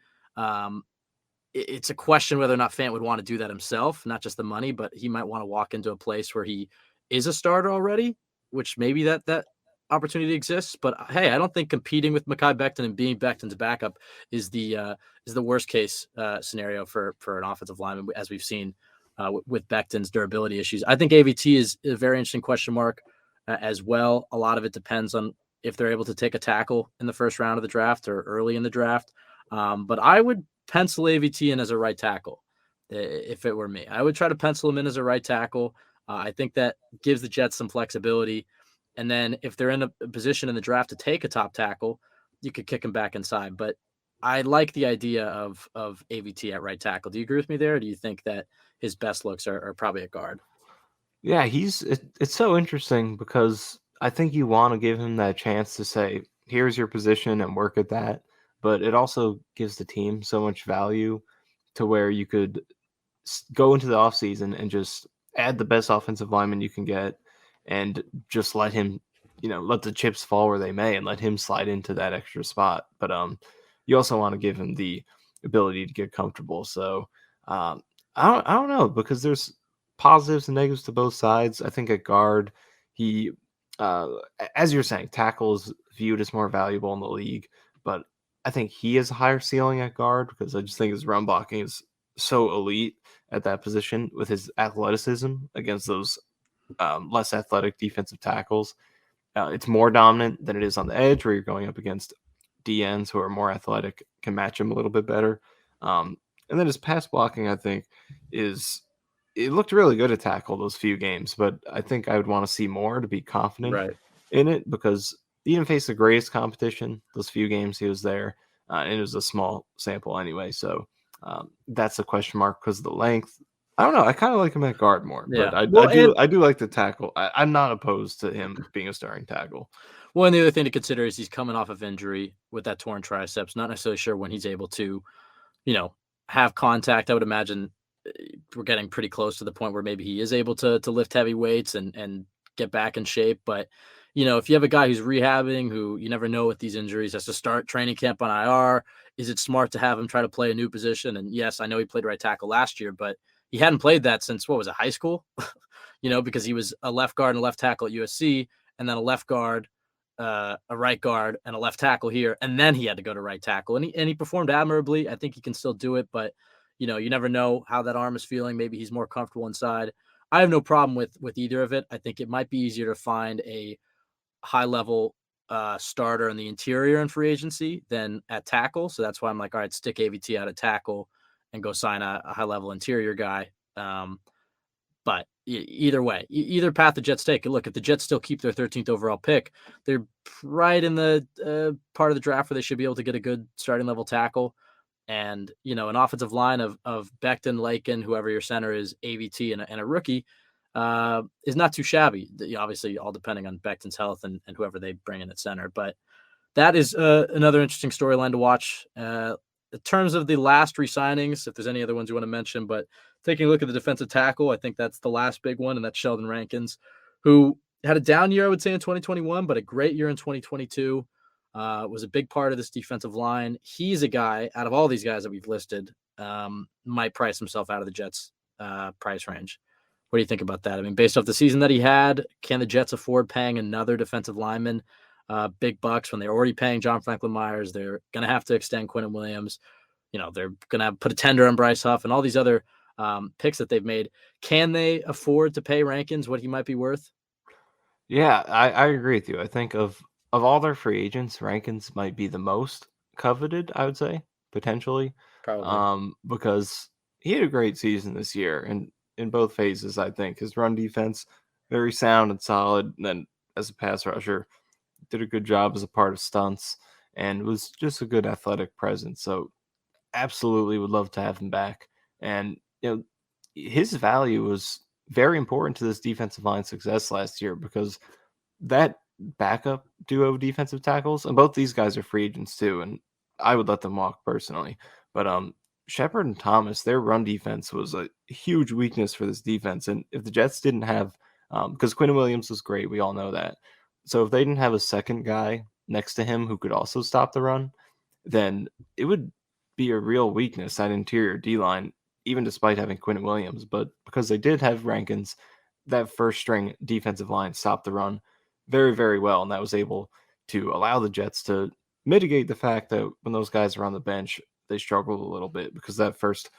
It's a question whether or not Fant would want to do that himself, not just the money, but he might want to walk into a place where he is a starter already, which maybe that opportunity exists. But hey, I don't think competing with Mekhi Becton and being Becton's backup is the worst case scenario for an offensive lineman, as we've seen with Becton's durability issues. I think AVT is a very interesting question mark as well. A lot of it depends on if they're able to take a tackle in the first round of the draft or early in the draft. But I would pencil AVT in as a right tackle if it were me. I would try to pencil him in as a right tackle. I think that gives the Jets some flexibility. And then if they're in a position in the draft to take a top tackle, you could kick him back inside. But I like the idea of AVT at right tackle. Do you agree with me there? Or do you think that his best looks are probably at guard? Yeah, it's so interesting because I think you want to give him that chance to say, here's your position and work at that. But it also gives the team so much value to where you could go into the offseason and just add the best offensive lineman you can get and just let him, let the chips fall where they may and let him slide into that extra spot. But you also want to give him the ability to get comfortable. So I don't know because there's positives and negatives to both sides. I think at guard, he uh, as you're saying, tackle is viewed as more valuable in the league, but I think he has a higher ceiling at guard because I just think his run blocking is so elite at that position with his athleticism against those less athletic defensive tackles. It's more dominant than it is on the edge where you're going up against DNs who are more athletic, can match him a little bit better. And then his pass blocking, I think, it looked really good at tackle those few games, but I think I would want to see more to be confident Right. in it because he didn't face the greatest competition those few games he was there, and it was a small sample anyway. So that's a question mark because of the length. I don't know. I kind of like him at guard more, but Yeah. I, I Well, do I do like the tackle. I'm not opposed to him being a starting tackle. and the other thing to consider is he's coming off of injury with that torn triceps. Not necessarily sure when he's able to, you know, have contact. I would imagine we're getting pretty close to the point where maybe he is able to lift heavy weights and get back in shape. But if you have a guy who's rehabbing, who you never know with these injuries, has to start training camp on IR, is it smart to have him try to play a new position? And yes, I know he played right tackle last year, but he hadn't played that since what was it, high school? Because he was a left guard and a left tackle at USC, and then a left guard, a right guard, and a left tackle here, and then he had to go to right tackle, and he performed admirably. I think he can still do it, but you never know how that arm is feeling. Maybe he's more comfortable inside. I have no problem with either of it. I think it might be easier to find a high level starter in the interior in free agency than at tackle. So that's why I'm like, all right, stick AVT out of tackle and go sign a high level interior guy. But either way, either path the Jets take. Look, if the Jets still keep their 13th overall pick, they're right in the part of the draft where they should be able to get a good starting level tackle. And, an offensive line of Becton, Lakin, whoever your center is, AVT, and a rookie is not too shabby. Obviously, all depending on Becton's health and whoever they bring in at center. But that is another interesting storyline to watch. In terms of the last re-signings, if there's any other ones you want to mention, but taking a look at the defensive tackle, I think that's the last big one, and that's Sheldon Rankins, who had a down year, I would say, in 2021, but a great year in 2022. Was a big part of this defensive line. He's a guy out of all these guys that we've listed, might price himself out of the Jets' price range. What do you think about that? I mean, based off the season that he had, can the Jets afford paying another defensive lineman big bucks when they're already paying John Franklin Myers? They're going to have to extend Quentin Williams. They're going to put a tender on Bryce Huff and all these other picks that they've made. Can they afford to pay Rankins what he might be worth? Yeah, I agree with you. I think of all their free agents, Rankins might be the most coveted, I would say, potentially. Probably. Because he had a great season this year and in both phases, I think. His run defense, very sound and solid. And then as a pass rusher, did a good job as a part of stunts and was just a good athletic presence. So absolutely would love to have him back. And his value was very important to this defensive line success last year because that backup duo of defensive tackles, and both these guys are free agents too, and I would let them walk personally. But Shepard and Thomas, their run defense was a huge weakness for this defense. And if the Jets didn't have, because Quinn Williams was great, we all know that. So if they didn't have a second guy next to him who could also stop the run, then it would be a real weakness, that interior D line, even despite having Quinn Williams. But because they did have Rankins, that first string defensive line stopped the run very, very well. And that was able to allow the Jets to mitigate the fact that when those guys were on the bench, they struggled a little bit because that first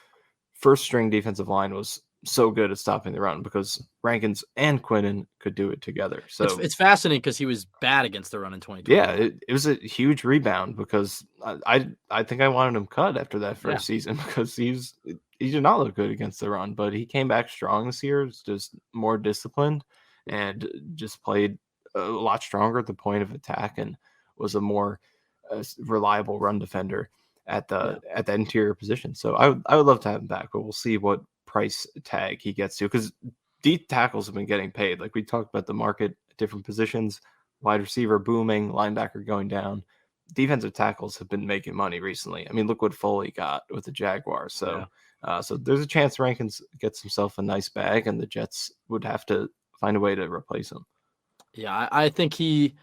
string defensive line was so good at stopping the run because Rankins and Quinnen could do it together. So It's fascinating because he was bad against the run in yeah, 2021. it was a huge rebound because I think I wanted him cut after that Yeah, first season because he did not look good against the run, but he came back strong this year. It's just more disciplined and just played a lot stronger at the point of attack and was a more reliable run defender yeah. at the interior position. So I would love to have him back, but we'll see what price tag he gets to because deep tackles have been getting paid. Like we talked about the market at different positions, wide receiver booming, linebacker going down. Defensive tackles have been making money recently. I mean, look what Foley got with the Jaguars. Yeah. So there's a chance Rankins gets himself a nice bag, and the Jets would have to find a way to replace him. Yeah, I think he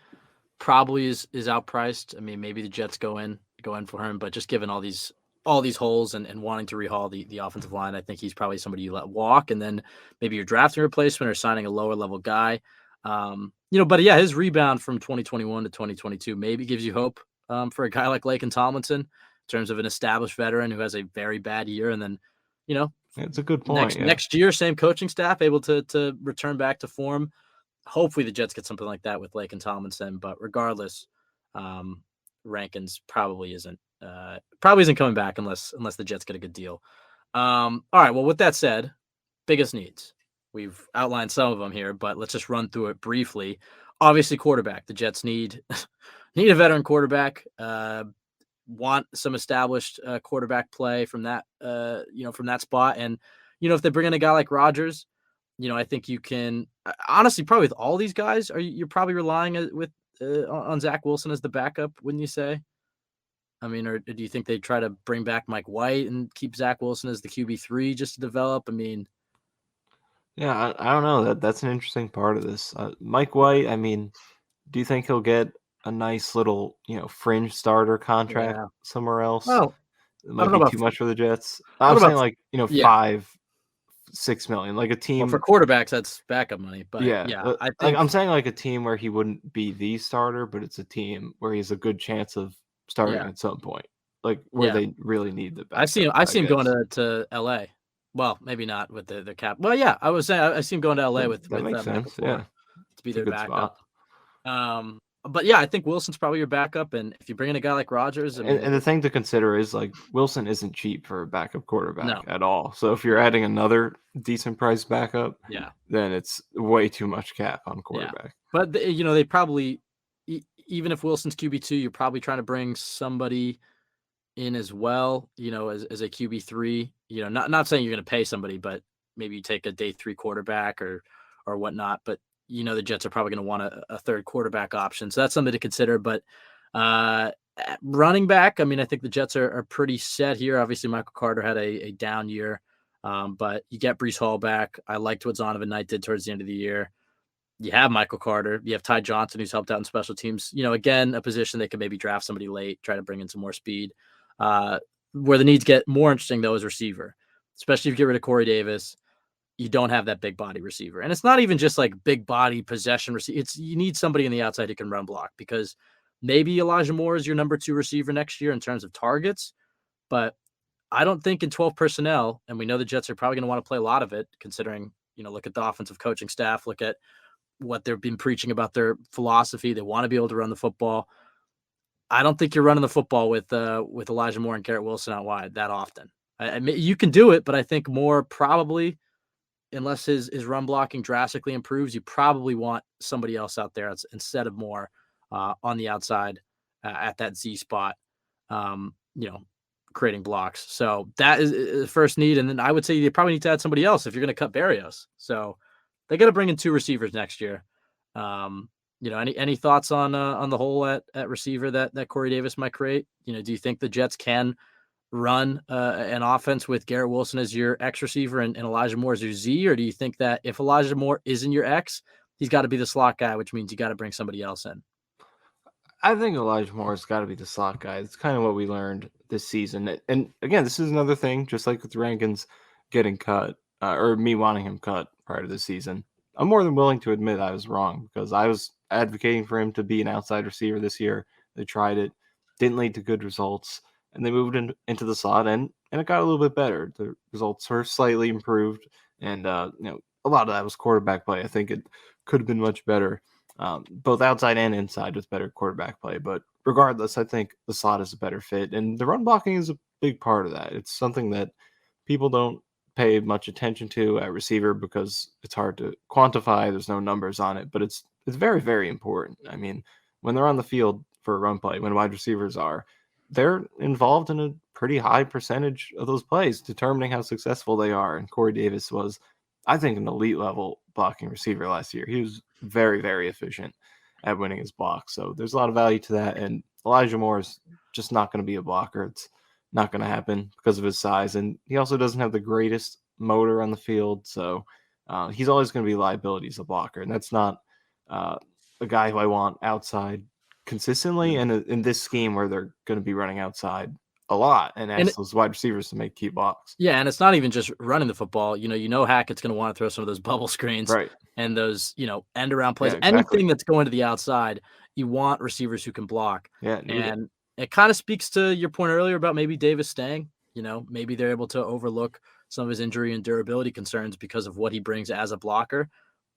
probably is outpriced. I mean, maybe the Jets go in for him, but just given all these holes and wanting to rehaul the offensive line, I think he's probably somebody you let walk, and then maybe you're drafting a replacement or signing a lower level guy. But yeah, his rebound from 2021 to 2022 maybe gives you hope for a guy like Laken Tomlinson in terms of an established veteran who has a very bad year, and then you know It's a good point. next year, same coaching staff able to return back to form. Hopefully the Jets get something like that with Laken Tomlinson, but regardless, um, Rankins probably isn't coming back unless the Jets get a good deal. All right. Well, with that said, biggest needs. We've outlined some of them here, but let's just run through it briefly. Obviously, quarterback. The Jets need need a veteran quarterback. Want some established quarterback play from that from that spot, and if they bring in a guy like Rodgers, I think you can honestly probably with all these guys, you're probably relying on Zach Wilson as the backup, wouldn't you say? I mean, or do you think they try to bring back Mike White and keep Zach Wilson as the QB3 just to develop? I mean, Yeah, I don't know. That's an interesting part of this. Mike yeah, White, I mean, do you think he'll get a nice little, fringe starter contract yeah. somewhere else? Well, It I might don't know be about too much for the Jets. I I'm don't know saying about like, yeah. 5, 6 million, like a Well, for team. quarterbacks, that's backup money, but Yeah, yeah, I like I'm think saying like a team where he wouldn't be the starter, but it's a team where he has a good chance of starting yeah, at some point, like where yeah. they really need the I see him. backup, I I see him going guess. to L.A. Well, maybe not with the cap. Well, yeah, I was saying I see him going to L.A. with That makes Matt sense. LaFleur Yeah, to be it's a their good backup. spot. But yeah, I think Wilson's probably your backup, and if you bring in a guy like Rodgers, I mean, And the thing to consider is like Wilson isn't cheap for a backup quarterback no, at all. So if you're adding another decent price backup, yeah, then it's way too much cap on yeah. quarterback. But they probably even if Wilson's QB2, you're probably trying to bring somebody in as well. As a QB3. Not saying you're going to pay somebody, but maybe you take a day 3 quarterback or whatnot. But the Jets are probably going to want a third quarterback option, so that's something to consider. But at running back, I mean, I think the Jets are pretty set here. Obviously, Michael Carter had a down year, but you get Breece Hall back. I liked what Zonovan Knight did towards the end of the year. You have Michael Carter. You have Ty Johnson, who's helped out in special teams. Again, a position they could maybe draft somebody late, try to bring in some more speed. Where the needs get more interesting, though, is receiver, especially if you get rid of Corey Davis. You don't have that big body receiver. And it's not even just like big body possession receiver. You need somebody on the outside who can run block because maybe Elijah Moore is your number 2 receiver next year in terms of targets. But I don't think in 12 personnel, and we know the Jets are probably going to want to play a lot of it, considering, look at the offensive coaching staff, look at what they've been preaching about their philosophy. They want to be able to run the football. I don't think you're running the football with Elijah Moore and Garrett Wilson out wide that often. I mean, you can do it, but I think more probably, unless his run blocking drastically improves, you probably want somebody else out there instead of Moore on the outside at that Z spot, um, you know, creating blocks. So that is the first need. And then I would say you probably need to add somebody else if you're going to cut Barrios. So they got to bring in 2 receivers next year. Any thoughts on the hole at receiver that Corey Davis might create? Do you think the Jets can run an offense with Garrett Wilson as your X receiver and Elijah Moore as your Z, or do you think that if Elijah Moore isn't your X, he's got to be the slot guy, which means you got to bring somebody else in? I think Elijah Moore's got to be the slot guy. It's kind of what we learned this season. And again, this is another thing, just like with Rankins getting cut, or me wanting him cut prior to the season. I'm more than willing to admit I was wrong because I was advocating for him to be an outside receiver this year. They tried it, didn't lead to good results, and they moved into the slot, and it got a little bit better. The results were slightly improved, And a lot of that was quarterback play. I think it could have been much better, both outside and inside with better quarterback play. But regardless, I think the slot is a better fit, and the run blocking is a big part of that. It's something that people don't pay much attention to at receiver because it's hard to quantify. There's no numbers on it, but it's very, very important. I mean, when they're on the field for a run play, when wide receivers are, they're involved in a pretty high percentage of those plays, determining how successful they are. And Corey Davis was, I think, an elite level blocking receiver last year. He was very, very efficient at winning his blocks. So there's a lot of value to that. And Elijah Moore is just not going to be a blocker. It's not going to happen because of his size. And he also doesn't have the greatest motor on the field. So he's always going to be a liability as a blocker. And that's not a guy who I want outside consistently. And in this scheme where they're going to be running outside a lot and And ask those wide receivers to make key blocks. yeah, and it's not even just running the football. Hackett's going to want to throw some of those bubble screens Right. and those, end around plays. Yeah, exactly. Anything that's going to the outside, you want receivers who can block. Yeah, need it. And it kind of speaks to your point earlier about maybe Davis staying. Maybe they're able to overlook some of his injury and durability concerns because of what he brings as a blocker.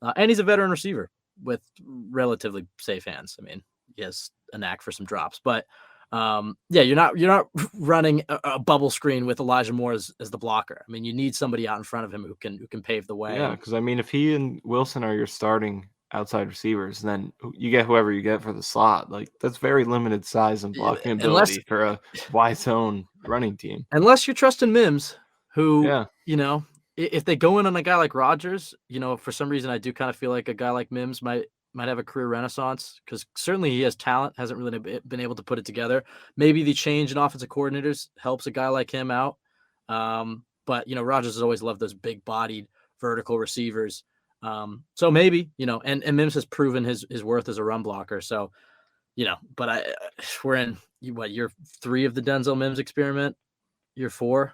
And he's a veteran receiver with relatively safe hands. I mean, he has a knack for some drops, but yeah, you're not running a bubble screen with Elijah Moore as the blocker. I mean, you need somebody out in front of him who can pave the way. Yeah, because I mean, if he and Wilson are your starting outside receivers, then you get whoever you get for the slot. Like that's very limited size and blocking unless ability for a wide zone running team. unless you're trusting Mims, who Yeah, if they go in on a guy like Rodgers, for some reason I do kind of feel like a guy like Mims might have a career renaissance because certainly he has talent, hasn't really been able to put it together. Maybe the change in offensive coordinators helps a guy like him out. But Rodgers has always loved those big bodied vertical receivers. So maybe, and Mims has proven his worth as a run blocker. So, but we're in year 3 of the Denzel Mims experiment, year 4.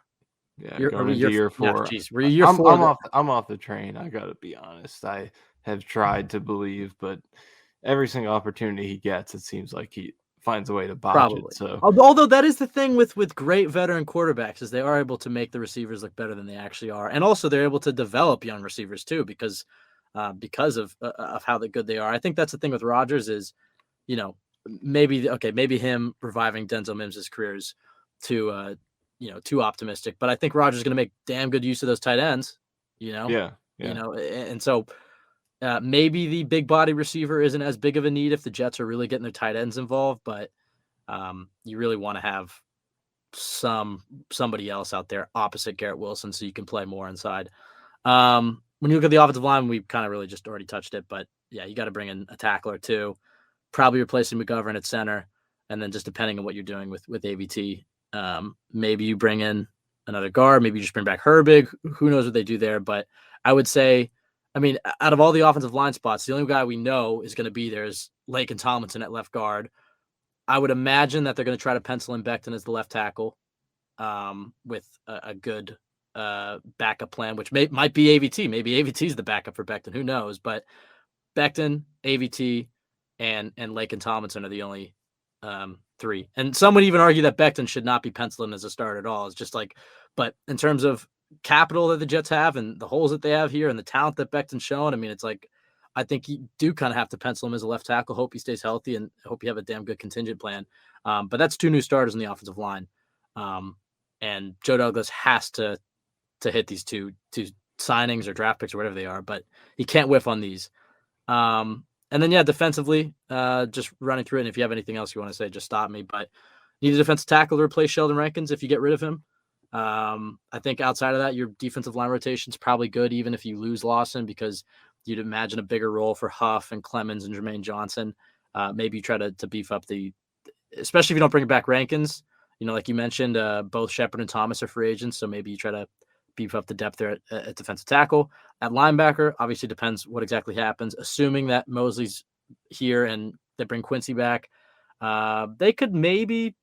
yeah, Year, going into year yeah, 4. geez, we're year I'm 4. I'm off I'm off the train. I gotta be honest. I have tried to believe, but every single opportunity he gets, it seems like he finds a way to botch it. Probably. So Although that is the thing with great veteran quarterbacks is they are able to make the receivers look better than they actually are, and also they're able to develop young receivers too because of how good they are. I think that's the thing with Rodgers is, maybe him reviving Denzel Mims' career is too optimistic, but I think Rodgers is going to make damn good use of those tight ends. yeah, And so maybe the big body receiver isn't as big of a need if the Jets are really getting their tight ends involved, but you really want to have somebody else out there opposite Garrett Wilson so you can play more inside. When you look at the offensive line, we kind of really just already touched it, but yeah, you got to bring in a tackler too, probably replacing McGovern at center, and then just depending on what you're doing with AVT, maybe you bring in another guard, maybe you just bring back Herbig. Who knows what they do there? But I would say, I mean, out of all the offensive line spots, the only guy we know is going to be there is Laken Tomlinson at left guard. I would imagine that they're going to try to pencil in Becton as the left tackle with a good backup plan, which might be AVT. Maybe AVT is the backup for Becton. Who knows? But Becton, AVT, and Laken Tomlinson are the only 3. And some would even argue that Becton should not be penciled in as a start at all. It's just like, but in terms of capital that the Jets have and the holes that they have here and the talent that Becton's shown, I mean, it's like, I think you do kind of have to pencil him as a left tackle. Hope he stays healthy and hope you have a damn good contingent plan. But that's 2 new starters in the offensive line. And Joe Douglas has to hit these two signings or draft picks or whatever they are, but he can't whiff on these. And then, yeah, defensively, just running through it. And if you have anything else you want to say, just stop me. But need a defensive tackle to replace Sheldon Rankins if you get rid of him. I think outside of that, your defensive line rotation is probably good, even if you lose Lawson, because you'd imagine a bigger role for Huff and Clemens and Jermaine Johnson. Maybe you try to beef up especially if you don't bring back Rankins. Like you mentioned, both Shepard and Thomas are free agents, so maybe you try to beef up the depth there at defensive tackle. At linebacker, obviously depends what exactly happens. Assuming that Mosley's here and they bring Quincy back, they could maybe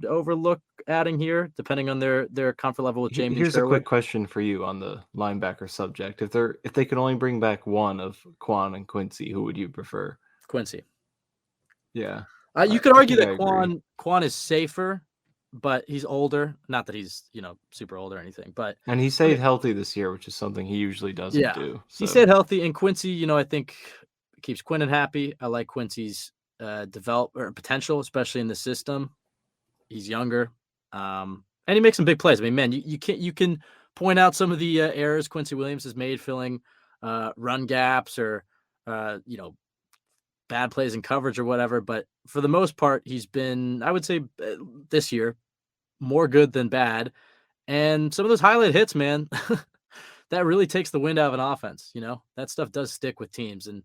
overlook adding here, depending on their comfort level with James. Here's a quick question for you on the linebacker subject. If they could only bring back one of Quan and Quincy, who would you prefer? Quincy. Yeah. You could argue think that I agree. Quan is safer, but he's older. Not that he's, super old or anything, but And he I stayed mean, healthy this year, which is something he usually doesn't yeah, do. he So stayed healthy. And Quincy, I think keeps Quinnen happy. I like Quincy's develop or potential, especially in the system. He's younger, and he makes some big plays. I mean, man, you can point out some of the errors Quincy Williams has made filling run gaps or bad plays in coverage or whatever. But for the most part, he's been, I would say, this year more good than bad. And some of those highlight hits, man, that really takes the wind out of an offense. That stuff does stick with teams, and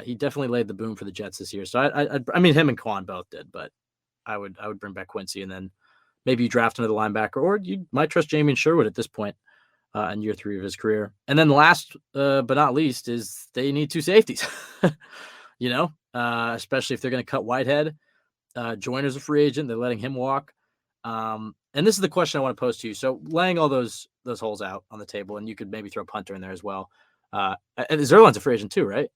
he definitely laid the boom for the Jets this year. So I mean, him and Quan both did, but I would bring back Quincy, and then maybe you draft another linebacker, or you might trust Jamie Sherwood at this point in year 3 of his career. And then last but not least is they need 2 safeties. Especially if they're going to cut Whitehead. Joyner's a free agent; they're letting him walk. And this is the question I want to pose to you. So laying all those holes out on the table, and you could maybe throw Punter in there as well. And Zerline's a free agent too, right?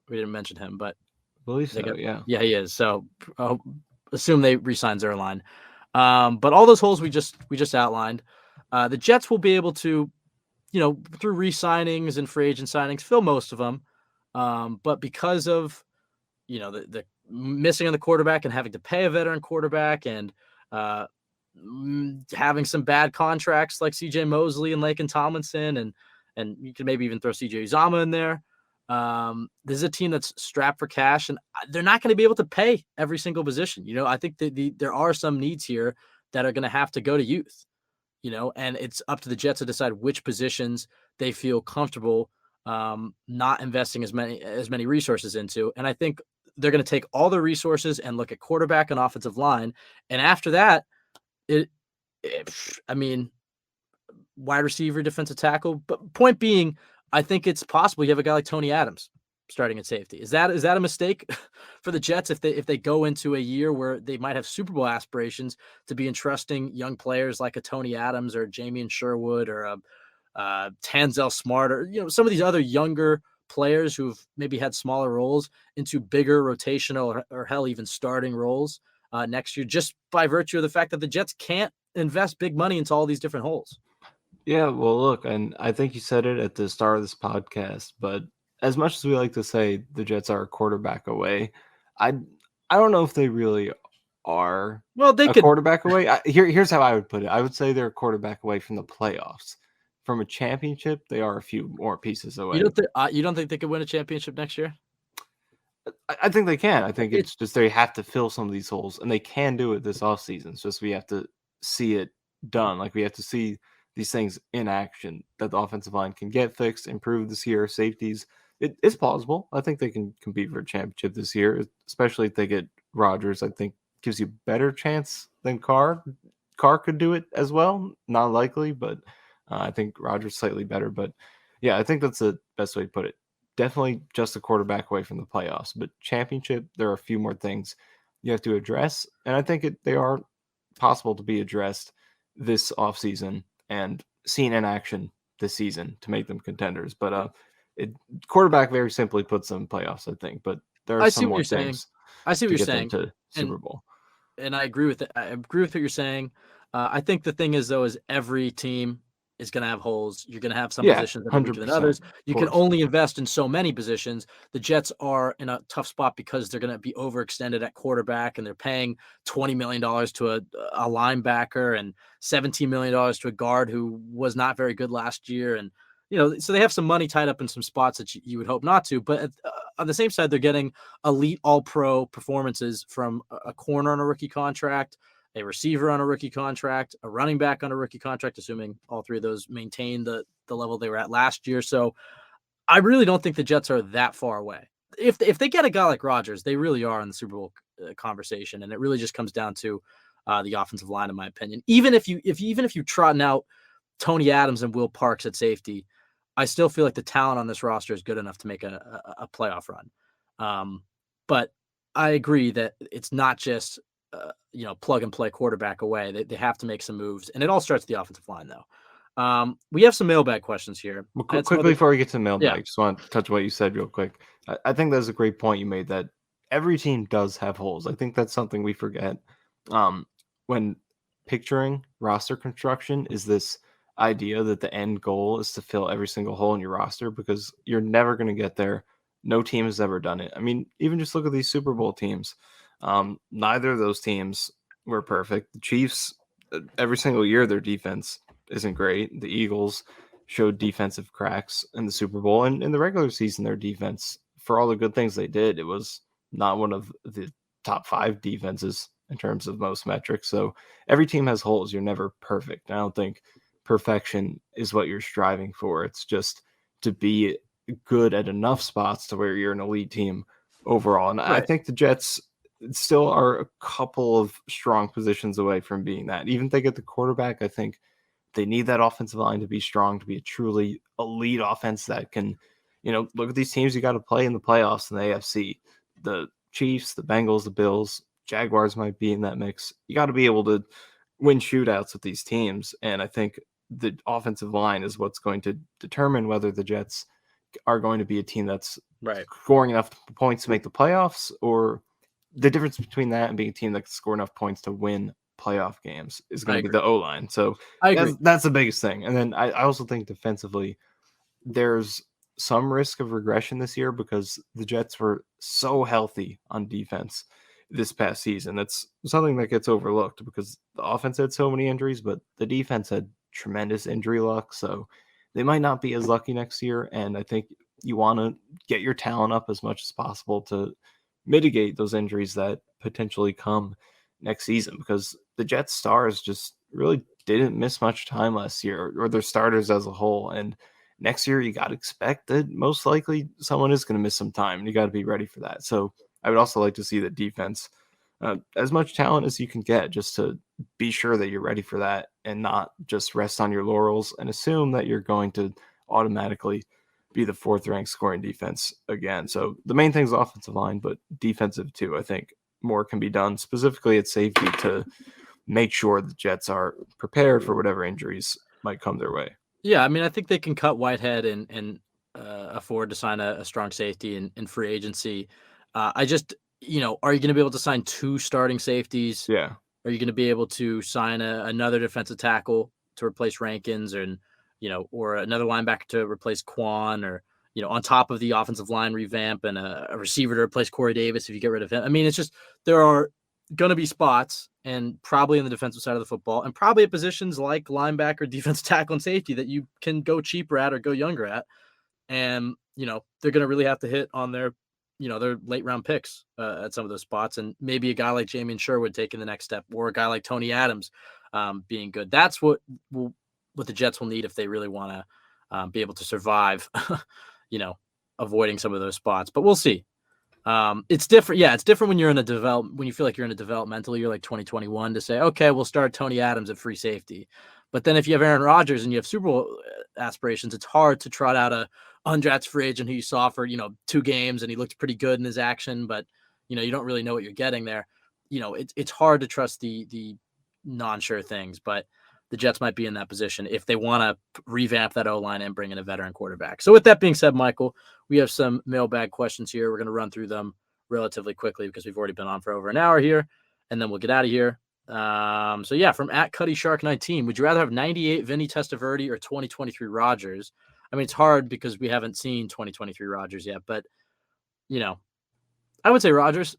We didn't mention him, but I believe they so, got yeah. yeah, he is. So assume they re-sign Zerline. But all those holes we just outlined, the Jets will be able to, through re-signings and free agent signings, fill most of them. But because of the missing on the quarterback and having to pay a veteran quarterback and having some bad contracts like C.J. Mosley and Laken Tomlinson, and you can maybe even throw C.J. Uzama in there. This is a team that's strapped for cash, and they're not going to be able to pay every single position. I think there are some needs here that are going to have to go to youth. And it's up to the Jets to decide which positions they feel comfortable not investing as many resources into. And I think they're going to take all the resources and look at quarterback and offensive line, and after that, I mean, wide receiver, defensive tackle. But point being, I think it's possible you have a guy like Tony Adams starting at safety. Is that a mistake for the Jets if they go into a year where they might have Super Bowl aspirations to be entrusting young players like a Tony Adams or Jamie Sherwood or a Tanzel Smart or some of these other younger players who've maybe had smaller roles into bigger rotational or hell even starting roles next year, just by virtue of the fact that the Jets can't invest big money into all these different holes. Yeah, well, look, and I think you said it at the start of this podcast, but as much as we like to say the Jets are a quarterback away, I I don't know if they really are Well, they a could. quarterback away. Here's how I would put it. I would say they're a quarterback away from the playoffs. From a championship, they are a few more pieces You away. don't think you don't think they could win a championship next year? I think they can. I think It's it's just they have to fill some of these holes, and they can do it this offseason. It's just we have to see it done. Like we have to see these things in action that the offensive line can get fixed, improve this year. Safeties, it's plausible. I think they can compete for a championship this year, especially if they get Rodgers. I think gives you a better chance than Carr. Carr could do it as well. Not likely, but I think Rodgers slightly better. But yeah, I think that's the best way to put it. Definitely just a quarterback away from the playoffs, but championship, there are a few more things you have to address, and I think they are possible to be addressed this offseason and seen in action this season to make them contenders. But it, quarterback very simply puts them in playoffs, I think. But there are I some see what more you're saying. things I see what to you're get them saying, to and Super Bowl. I agree with it. I agree with what you're saying. I think the thing is though is every team is going to have holes. You're going to have some Yeah, positions that are weaker than 100%. others. Of You can course. only invest in so many positions. The Jets are in a tough spot because they're going to be overextended at quarterback, and they're paying $20 million to a linebacker and $17 million to a guard who was not very good last year, and so they have some money tied up in some spots that you would hope not to. But on the same side, they're getting elite All-Pro performances from a corner on a rookie contract, a receiver on a rookie contract, a running back on a rookie contract, assuming all three of those maintain the level they were at last year. So I really don't think the Jets are that far away. If they get a guy like Rodgers, they really are in the Super Bowl conversation, and it really just comes down to the offensive line, in my opinion. Even if you trotting out Tony Adams and Will Parks at safety, I still feel like the talent on this roster is good enough to make a playoff run. But I agree that it's not just plug and play quarterback away. They have to make some moves, and it all starts with the offensive line, though. We have some mailbag questions here. Well, I had some quickly other, before we get to the yeah. mailbag, just want to touch what you said real quick. I think that's a great point you made that every team does have holes. I think that's something we forget. Um, when picturing roster construction is this idea that the end goal is to fill every single hole in your roster because you're never going to get there. No team has ever done it. I mean, even just look at these Super Bowl teams. Neither of those teams were perfect. The Chiefs, every single year, their defense isn't great. The Eagles showed defensive cracks in the Super Bowl, and in the regular season, their defense, for all the good things they did, it was not one of the top 5 defenses in terms of most metrics. So every team has holes. You're never perfect. I don't think perfection is what you're striving for. It's just to be good at enough spots to where you're an elite team overall. And I Right. think the Jets still are a couple of strong positions away from being that. Even if they get the quarterback, I think they need that offensive line to be strong, to be a truly elite offense that can, look at these teams you got to play in the playoffs in the AFC. The Chiefs, the Bengals, the Bills, Jaguars might be in that mix. You got to be able to win shootouts with these teams. And I think the offensive line is what's going to determine whether the Jets are going to be a team that's Right. scoring enough points to make the playoffs, or the difference between that and being a team that can score enough points to win playoff games is I going to be agree. the O-line. So I agree. that's the biggest thing. And then I also think defensively, there's some risk of regression this year because the Jets were so healthy on defense this past season. That's something that gets overlooked because the offense had so many injuries, but the defense had tremendous injury luck. So they might not be as lucky next year. And I think you want to get your talent up as much as possible to mitigate those injuries that potentially come next season because the Jets stars just really didn't miss much time last year, or their starters as a whole. And next year, you got to expect that most likely someone is going to miss some time, and you got to be ready for that. So I would also like to see the defense, as much talent as you can get, just to be sure that you're ready for that and not just rest on your laurels and assume that you're going to automatically be the 4th ranked scoring defense again. So the main thing is offensive line, but defensive too. I think more can be done, specifically at safety, to make sure the Jets are prepared for whatever injuries might come their way. Yeah, I mean, I think they can cut Whitehead and afford to sign a strong safety in free agency. I just, are you going to be able to sign 2 starting safeties? Yeah. Are you going to be able to sign another defensive tackle to replace Rankins, or another linebacker to replace Quan, or on top of the offensive line revamp and a receiver to replace Corey Davis if you get rid of him? I mean, it's just there are going to be spots, and probably in the defensive side of the football, and probably at positions like linebacker, defensive tackle, and safety that you can go cheaper at or go younger at. And they're going to really have to hit on their late round picks at some of those spots, and maybe a guy like Jamie Sherwood taking the next step, or a guy like Tony Adams being good. That's what the Jets will need if they really want to be able to survive, you know, avoiding some of those spots. But we'll see. It's different. Yeah, it's different when you're in when you feel like you're in a developmental year like 2021 to say, okay, we'll start Tony Adams at free safety. But then if you have Aaron Rodgers and you have Super Bowl aspirations, it's hard to trot out a undrafted free agent who you saw for 2 games and he looked pretty good in his action, but you don't really know what you're getting there. It's hard to trust the non-sure things, but the Jets might be in that position if they want to revamp that O-line and bring in a veteran quarterback. So with that being said, Michael, we have some mailbag questions here. We're going to run through them relatively quickly because we've already been on for over an hour here, and then we'll get out of here. So yeah, from at Cuddy Shark 19, would you rather have 98 Vinny Testaverde or 2023 Rodgers? I mean, it's hard because we haven't seen 2023 Rodgers yet, but I would say Rodgers.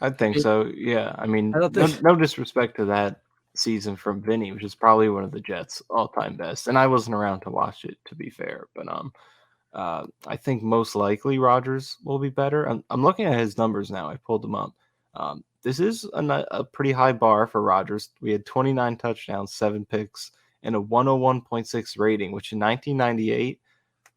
I think I so. Yeah. I mean, don't think. no disrespect to that season from Vinny, which is probably one of the Jets' all-time best. And I wasn't around to watch it, to be fair. But I think most likely Rodgers will be better. I'm looking at his numbers now. I pulled them up. This is a pretty high bar for Rodgers. We had 29 touchdowns, 7 picks, and a 101.6 rating, which in 1998,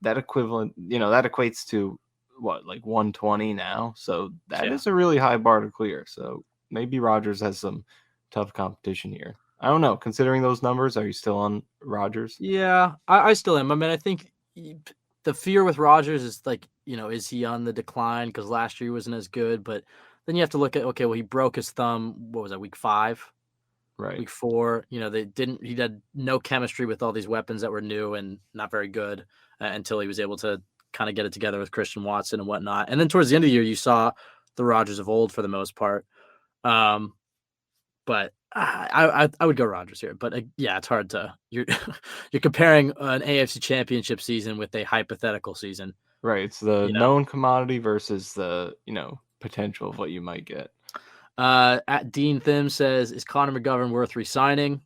that equates to what, like 120 now. So that Yeah. is a really high bar to clear. So maybe Rodgers has some tough competition here. I don't know. Considering those numbers, are you still on Rodgers? Yeah, I still am. I mean, I think the fear with Rodgers is like, is he on the decline? Because last year he wasn't as good. But then you have to look at, okay, well, he broke his thumb. What was that, week 5, Right. week 4? He had no chemistry with all these weapons that were new and not very good until he was able to kind of get it together with Christian Watson and whatnot. And then towards the end of the year, you saw the Rodgers of old for the most part. But I would go Rodgers here, but yeah, it's hard to you're comparing an AFC Championship season with a hypothetical season. Right, it's the You know, known commodity versus the, potential of what you might get. at Dean Thim says, "Is Connor McGovern worth re-signing?"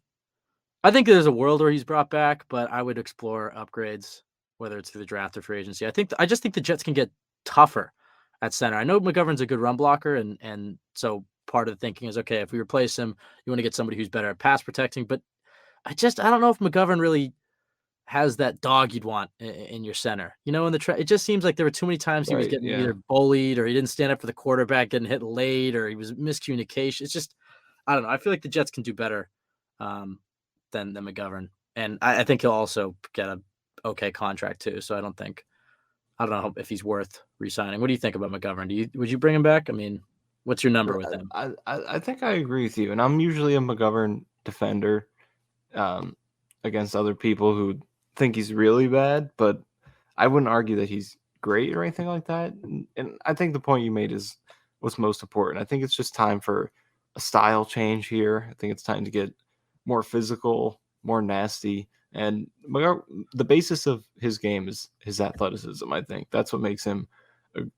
I think there's a world where he's brought back, but I would explore upgrades, whether it's through the draft or free agency. I just think the Jets can get tougher at center. I know McGovern's a good run blocker, and so part of the thinking is, okay, if we replace him, you want to get somebody who's better at pass protecting. But I don't know if McGovern really has that dog you'd want in your center. In it just seems like there were too many times he was Right, getting yeah. either bullied or he didn't stand up for the quarterback, getting hit late, or he was miscommunication. It's just I don't know. I feel like the Jets can do better um, than McGovern, and I think he'll also get a okay contract too. So I don't know if he's worth re-signing. What do you think about McGovern? Would you bring him back? I mean, what's your number with him? I think I agree with you, and I'm usually a McGovern defender, um, against other people who think he's really bad, but I wouldn't argue that he's great or anything like that. And I think the point you made is what's most important. I think it's just time for a style change here. I think it's time to get more physical, more nasty. And the basis of his game is his athleticism. I think that's what makes him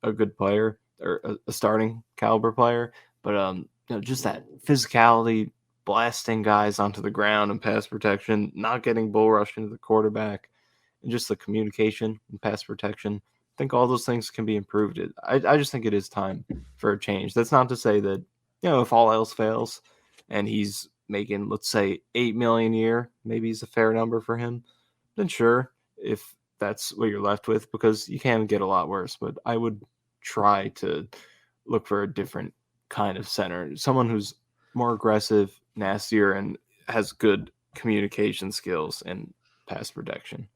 a good player or a starting caliber player. But just that physicality, blasting guys onto the ground and pass protection, not getting bull rushed into the quarterback, and just the communication and pass protection. I think all those things can be improved. I just think it is time for a change. That's not to say that, if all else fails and he's making, let's say, 8 million a year, maybe is a fair number for him, then sure, if that's what you're left with, because you can get a lot worse. But I would try to look for a different kind of center, someone who's more aggressive, nastier, and has good communication skills and pass protection.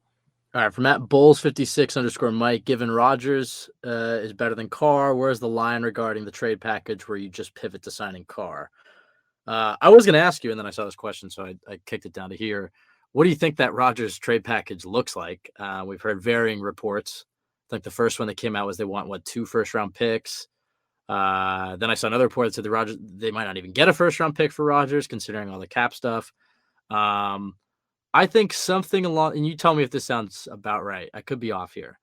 All right, from at Bulls 56 underscore Mike, given Rodgers is better than Carr, where's the line regarding the trade package where you just pivot to signing Carr? I was going to ask you, and then I saw this question, so I kicked it down to here. What do you think that Rodgers trade package looks like? We've heard varying reports. I think the first one that came out was they want 2 first-round picks. Then I saw another report that said they might not even get a first-round pick for Rodgers, considering all the cap stuff. I think something along, and you tell me if this sounds about right. I could be off here.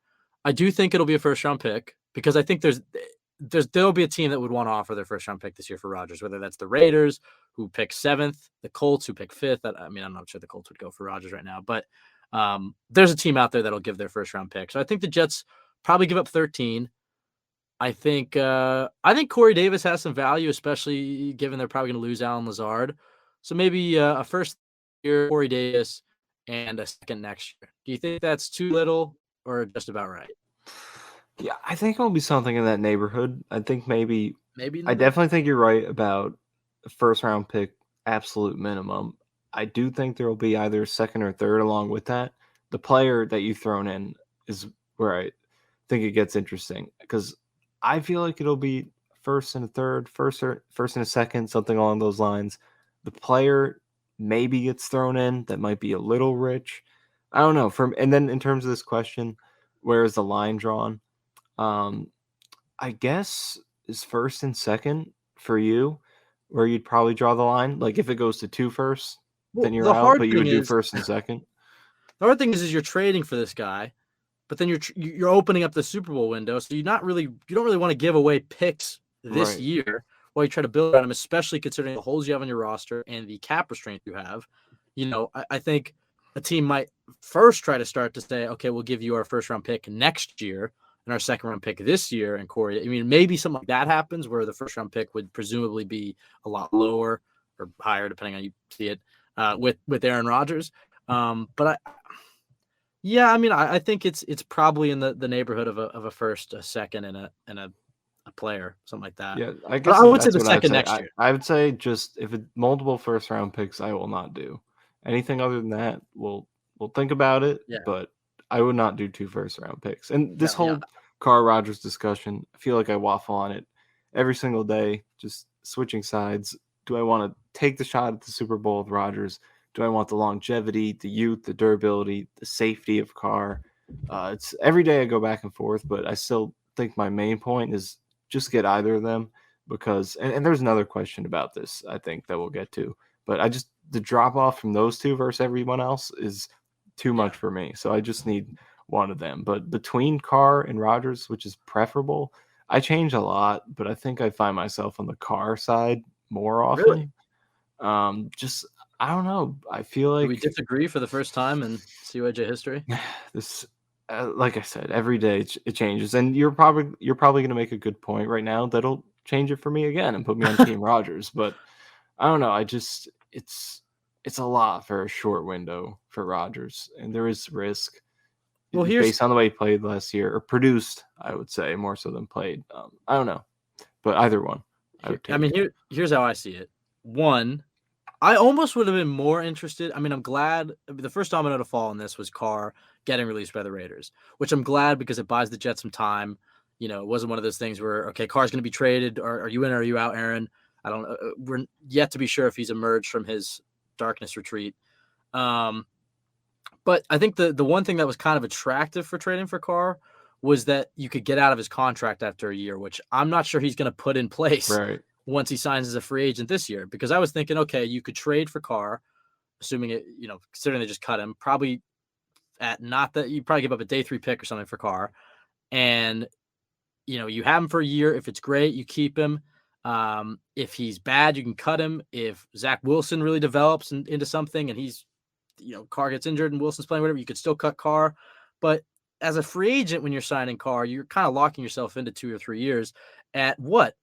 I do think it'll be a first-round pick because I think there'll be a team that would want to offer their first round pick this year for Rodgers, whether that's the Raiders who pick 7th, the Colts who pick 5th. I mean, I'm not sure the Colts would go for Rodgers right now, but there's a team out there that'll give their first round pick. So I think the Jets probably give up 13. I think Corey Davis has some value, especially given they're probably going to lose Alan Lazard. So maybe a first year Corey Davis and a second next year. Do you think that's too little or just about right? Yeah, I think it'll be something in that neighborhood. I think maybe Maybe in I the middle. definitely think you're right about a first round pick, absolute minimum. I do think there will be either second or third along with that. The player that you've thrown in is where I think it gets interesting because I feel like it'll be first and a third, first and a second, something along those lines. The player maybe gets thrown in that might be a little rich. I don't know. And then in terms of this question, where is the line drawn? Um, I guess is first and second for you, where you'd probably draw the line. Like if it goes to 2 first, Well, then you're out, but you would do first and second. the hard thing is you're trading for this guy, but then you're opening up the Super Bowl window, so you don't really want to give away picks this Right. year while you try to build around him, especially considering the holes you have on your roster and the cap restraint you have. I think a team might first try to start to say, okay, we'll give you our first round pick next year and our second round pick this year. And Corey, I mean, maybe something like that happens where the first round pick would presumably be a lot lower or higher, depending on how you see it, with Aaron Rodgers. But yeah, I mean, I think it's probably in the neighborhood of a first, a second, and a player, something like that. Yeah, I But guess I would say that's the what I'd second say. next I, year. I would say just if it multiple first round picks, I will not do. Anything other than that, we'll think about it, Yeah, but I would not do 2 first round picks. And this yeah. whole Carr Rodgers discussion, I feel like I waffle on it every single day, just switching sides. Do I want to take the shot at the Super Bowl with Rodgers? Do I want the longevity, the youth, the durability, the safety of Carr? It's every day I go back and forth, but I still think my main point is just get either of them because and there's another question about this I think that we'll get to, But the drop off from those two versus everyone else is too Yeah. much for me. So I just need one of them. But between Carr and Rodgers, which is preferable, I change a lot, but I think I find myself on the Carr side more Really? often. Just I don't know. I feel Do we like disagree for the first time in CYJ history? this, like I said, every day it changes, and you're probably gonna make a good point right now that'll change it for me again and put me on Team Rodgers. But I don't know. It's a lot for a short window for Rodgers, and there is risk Well, here's based on the way he played last year or produced. I would say more so than played. I don't know, but either one I here. would I mean, take. here's how I see it. One, I almost would have been more interested. I mean, I'm glad the first domino to fall in this was Carr getting released by the Raiders, which I'm glad because it buys the Jets some time. It wasn't one of those things where, okay, Carr's going to be traded. Or are you in or are you out, Aaron? I don't know. We're yet to be sure if he's emerged from his darkness retreat. But I think the one thing that was kind of attractive for trading for Carr was that you could get out of his contract after a year, which I'm not sure he's going to put in place Right. once he signs as a free agent this year. Because I was thinking, okay, you could trade for Carr, assuming it, considering they just cut him, probably at not that you probably give up a day 3 pick or something for Carr, and you have him for a year. If it's great, you keep him. If he's bad, you can cut him. If Zach Wilson really develops into something and he's Carr gets injured and Wilson's playing, whatever, you could still cut Carr. But as a free agent, when you're signing Carr, you're kind of locking yourself into 2 or 3 years at what?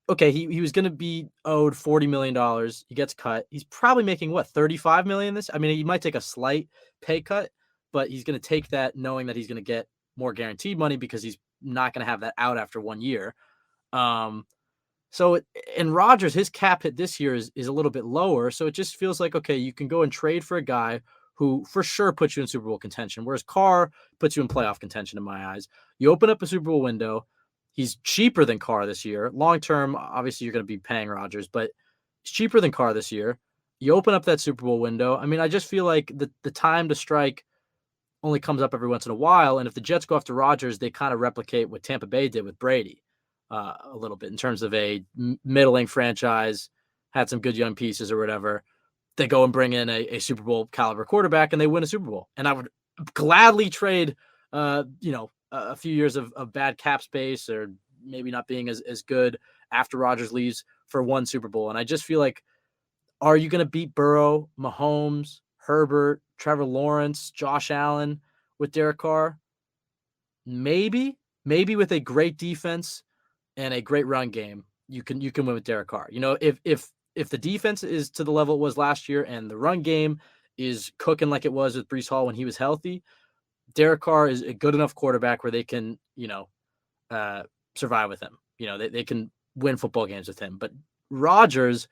Okay, he was going to be owed $40 million. He gets cut. He's probably making what, $35 million this? I mean, he might take a slight pay cut, but he's going to take that knowing that he's going to get more guaranteed money because he's not going to have that out after 1 year. So in Rodgers, his cap hit this year is a little bit lower. So it just feels like, okay, you can go and trade for a guy who for sure puts you in Super Bowl contention, whereas Carr puts you in playoff contention in my eyes. You open up a Super Bowl window. He's cheaper than Carr this year. Long term, obviously, you're going to be paying Rodgers, but he's cheaper than Carr this year. You open up that Super Bowl window. I mean, I just feel like the time to strike only comes up every once in a while. And if the Jets go after Rodgers, they kind of replicate what Tampa Bay did with Brady a little bit in terms of a middling franchise, had some good young pieces or whatever. They go and bring in a Super Bowl caliber quarterback and they win a Super Bowl. And I would gladly trade, a few years of bad cap space or maybe not being as good after Rodgers leaves for one Super Bowl. And I just feel like, are you going to beat Burrow, Mahomes, Herbert, Trevor Lawrence, Josh Allen with Derek Carr? Maybe with a great defense and a great run game, you can win with Derek Carr. If the defense is to the level it was last year and the run game is cooking like it was with Breece Hall when he was healthy, Derek Carr is a good enough quarterback where they can, survive with him. They can win football games with him. But Rodgers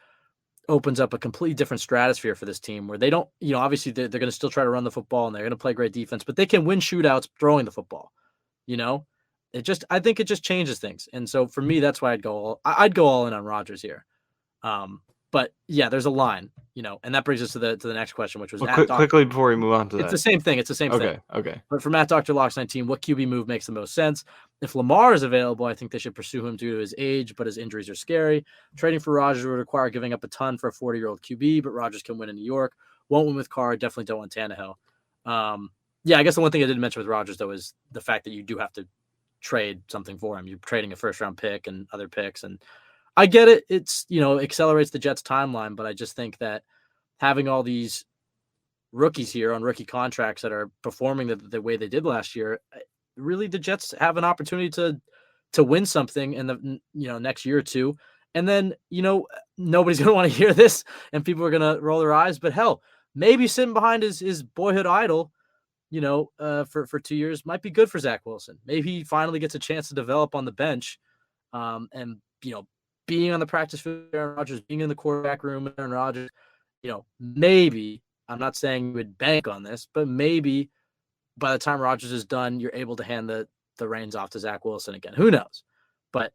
opens up a completely different stratosphere for this team where they don't, obviously they're going to still try to run the football and they're going to play great defense, but they can win shootouts throwing the football. I think it just changes things. And so for me, that's why I'd go all in on Rodgers here. But yeah, there's a line, and that brings us to the next question, which was Quickly before we move on to It's that. the same thing. It's the same thing. Okay. But for Matt Dr. Locke's 19, what QB move makes the most sense? If Lamar is available, I think they should pursue him due to his age, but his injuries are scary. Trading for Rodgers would require giving up a ton for a 40-year-old QB, but Rodgers can win in New York. Won't win with Carr. Definitely don't want Tannehill. Yeah, I guess the one thing I didn't mention with Rodgers, though, is the fact that you do have to trade something for him. You're trading a first-round pick and other picks, and I get it. It's, accelerates the Jets' timeline, but I just think that having all these rookies here on rookie contracts that are performing the way they did last year, really the Jets have an opportunity to win something in the next year or two. And then, nobody's going to want to hear this and people are going to roll their eyes, but hell, maybe sitting behind his boyhood idol, for 2 years might be good for Zach Wilson. Maybe he finally gets a chance to develop on the bench. And, being on the practice field, Aaron Rodgers, being in the quarterback room, Aaron Rodgers, maybe, I'm not saying you would bank on this, but maybe by the time Rodgers is done, you're able to hand the reins off to Zach Wilson again. Who knows? But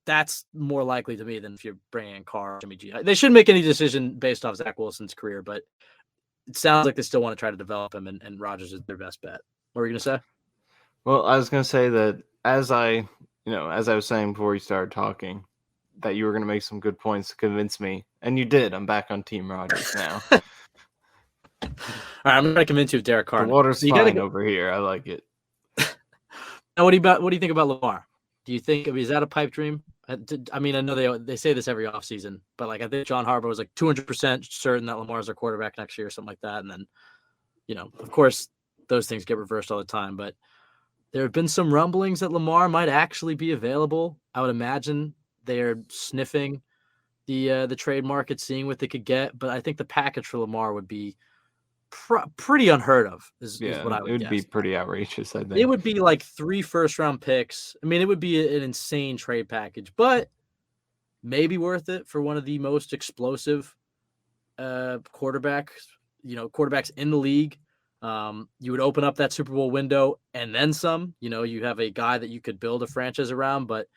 that's more likely to me than if you're bringing in Carr, Jimmy G. They shouldn't make any decision based off Zach Wilson's career, but it sounds like they still want to try to develop him, and Rodgers is their best bet. What were you going to say? Well, I was going to say that as I was saying before you started talking, that you were going to make some good points to convince me, And you did. I'm back on Team Rodgers now. All right, I'm going to convince you of Derek Carr. The water's You fine over here. I like it. Now, what do you think about Lamar? Do you think is that a pipe dream? I mean, I know they say this every offseason, but like I think John Harbaugh was like 200% certain that Lamar's their quarterback next year or something like that. And then, of course, those things get reversed all the time. But there have been some rumblings that Lamar might actually be available. I would imagine they're sniffing the trade market, seeing what they could get. But I think the package for Lamar would be pretty unheard of. Is what I It would would guess. be pretty outrageous, I think. It would be like 3 first-round picks. I mean, it would be an insane trade package, but maybe worth it for one of the most explosive quarterbacks in the league. You would open up that Super Bowl window and then some. You have a guy that you could build a franchise around, but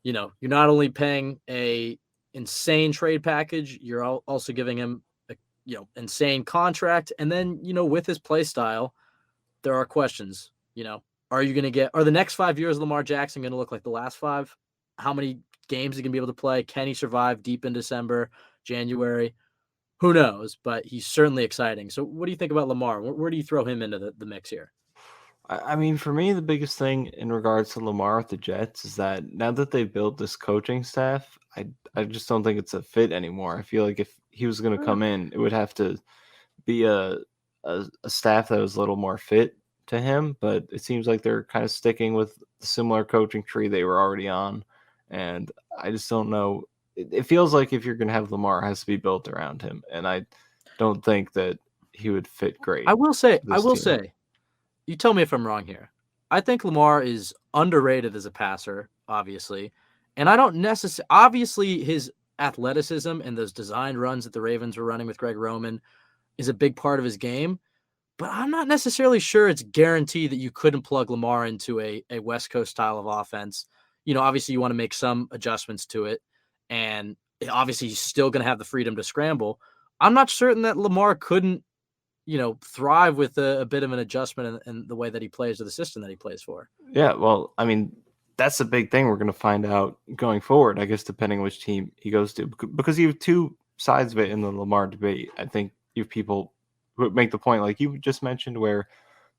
you're not only paying a insane trade package, you're also giving him a insane contract, and then with his play style, there are questions. Are the next 5 years of Lamar Jackson going to look like the last 5? How many games is he going to be able to play? Can he survive deep in December, January? Who knows? But he's certainly exciting. So what do you think about Lamar? Where do you throw him into the mix here? I mean, for me, the biggest thing in regards to Lamar with the Jets is that now that they've built this coaching staff, I just don't think it's a fit anymore. I feel like if he was going to come in, it would have to be a staff that was a little more fit to him. But it seems like they're kind of sticking with the similar coaching tree they were already on, and I just don't know. It feels like if you're going to have Lamar, it has to be built around him, and I don't think that he would fit great. I will say, team. you tell me if I'm wrong here. I think Lamar is underrated as a passer, obviously. And I don't necessarily, obviously his athleticism and those designed runs that the Ravens were running with Greg Roman is a big part of his game. But I'm not necessarily sure it's guaranteed that you couldn't plug Lamar into a West Coast style of offense. Obviously you want to make some adjustments to it. And obviously he's still going to have the freedom to scramble. I'm not certain that Lamar couldn't thrive with a bit of an adjustment in the way that he plays or the system that he plays for. Yeah, well, I mean, that's a big thing we're going to find out going forward, I guess, depending which team he goes to. Because you have two sides of it in the Lamar debate. I think you have people who make the point, like you just mentioned, where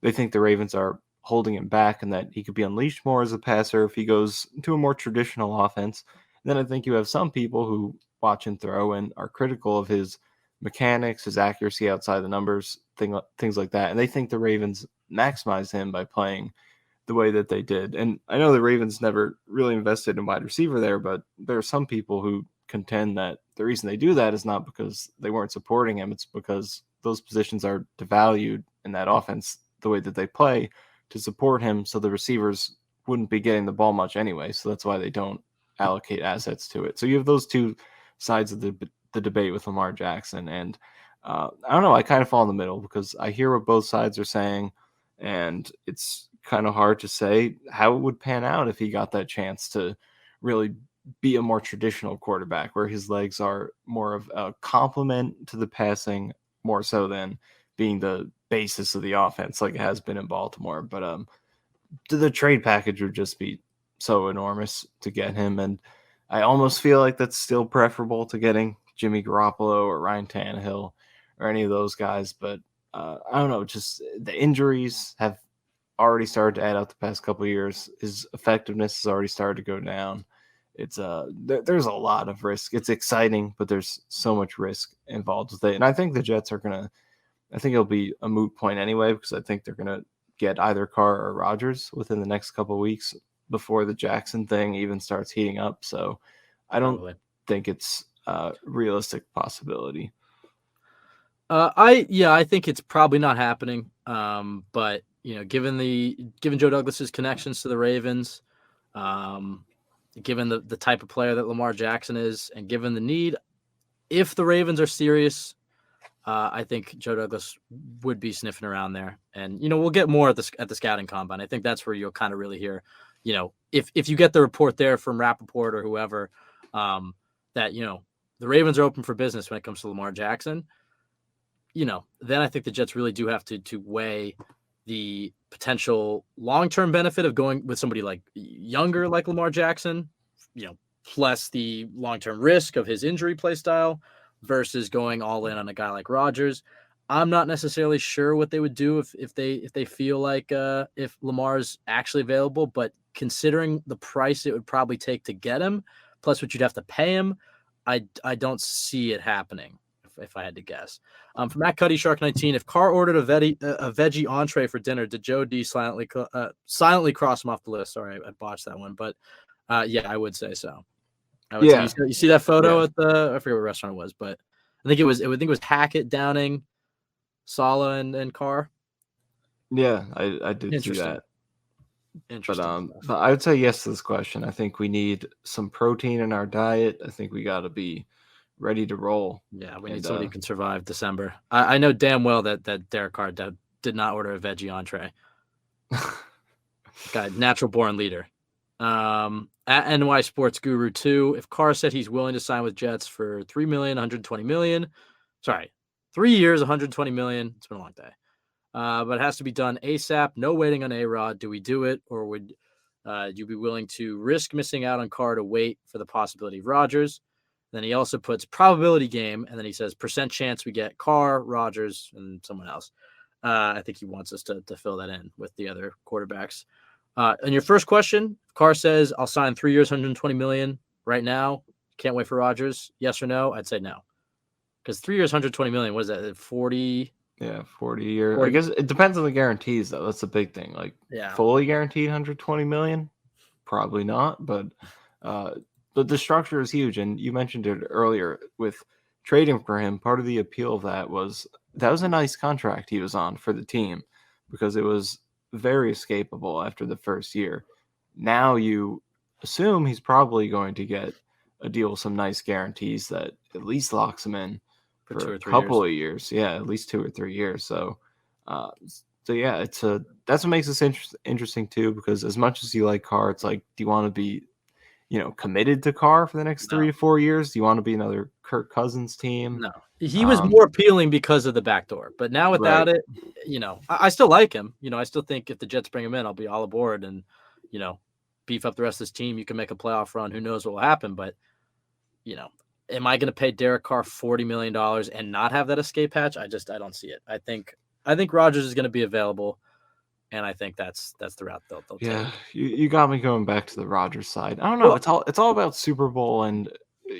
they think the Ravens are holding him back and that he could be unleashed more as a passer if he goes to a more traditional offense. And then I think you have some people who watch him throw and are critical of his mechanics, his accuracy outside the numbers, things like that. And they think the Ravens maximize him by playing the way that they did. And I know the Ravens never really invested in wide receiver there, but there are some people who contend that the reason they do that is not because they weren't supporting him. It's because those positions are devalued in that offense the way that they play to support him. So the receivers wouldn't be getting the ball much anyway. So that's why they don't allocate assets to it. So you have those two sides of the debate with Lamar Jackson. And I don't know, I kind of fall in the middle because I hear what both sides are saying, and it's kind of hard to say how it would pan out if he got that chance to really be a more traditional quarterback where his legs are more of a complement to the passing more so than being the basis of the offense like it has been in Baltimore. But the trade package would just be so enormous to get him, and I almost feel like that's still preferable to getting Jimmy Garoppolo or Ryan Tannehill or any of those guys. But I don't know, just the injuries have already started to add up the past couple of years. His effectiveness has already started to go down. It's there's a lot of risk. It's exciting, but there's so much risk involved with it. And I think the Jets are I think it'll be a moot point anyway, because I think they're gonna get either Carr or Rodgers within the next couple of weeks before the Jackson thing even starts heating up. So I don't think it's a realistic possibility. I think it's probably not happening. But given Joe Douglas's connections to the Ravens, given the type of player that Lamar Jackson is, and given the need, if the Ravens are serious, I think Joe Douglas would be sniffing around there. And we'll get more at the scouting combine. I think that's where you'll kind of really hear, if you get the report there from Rappaport or whoever, that the Ravens are open for business when it comes to Lamar Jackson. Then I think the Jets really do have to weigh the potential long-term benefit of going with somebody like younger, like Lamar Jackson, plus the long-term risk of his injury play style versus going all in on a guy like Rodgers. I'm not necessarily sure what they would do if they feel like if Lamar's actually available, but considering the price it would probably take to get him, plus what you'd have to pay him, I don't see it happening if I had to guess. From Matt Cuddy Shark 19, if Carr ordered a veggie entree for dinner, did Joe D silently cross him off the list? Sorry, I botched that one, but yeah, I would say so. I would say you see that photo at I forget what restaurant it was, but I think it was Hackett, Downing, Sala, and Carr. Yeah, I did see that. Interesting. But I would say yes to this question. I think we need some protein in our diet. I think we got to be ready to roll. Yeah, we need somebody who can survive December. I know damn well that Derek Carr did not order a veggie entree. Guy, natural born leader. At NY Sports Guru 2, if Carr said he's willing to sign with Jets for $3 million, $120 million, sorry, 3 years, $120 million. It's been a long day. But it has to be done ASAP. No waiting on A-Rod. Do we do it, or would you be willing to risk missing out on Carr to wait for the possibility of Rodgers? Then he also puts probability game, and then he says percent chance we get Carr, Rodgers, and someone else. I think he wants us to fill that in with the other quarterbacks. And your first question, Carr says, I'll sign 3 years, $120 million right now. Can't wait for Rodgers. Yes or no? I'd say no. Because 3 years, $120 million, what is that, 40? Yeah, 40 years. I guess it depends on the guarantees, though. That's the big thing. Like, fully guaranteed $120 million? Probably not, but the structure is huge. And you mentioned it earlier with trading for him. Part of the appeal of that was a nice contract he was on for the team because it was very escapable after the first year. Now you assume he's probably going to get a deal with some nice guarantees that at least locks him in for a couple of years. Yeah, at least 2 or 3 years. So yeah, that's what makes this interesting too, because as much as you like Carr, it's like, do you want to be, committed to Carr for the next 3 to 4 years? Do you want to be another Kirk Cousins team? No. He was more appealing because of the backdoor, but now without it, I still like him. I still think if the Jets bring him in, I'll be all aboard and, beef up the rest of this team. You can make a playoff run. Who knows what will happen? But, am I going to pay Derek Carr $40 million and not have that escape hatch? I don't see it. I think Rodgers is going to be available, and I think that's the route they'll take. You got me going back to the Rodgers side. I don't know. It's all about Super Bowl and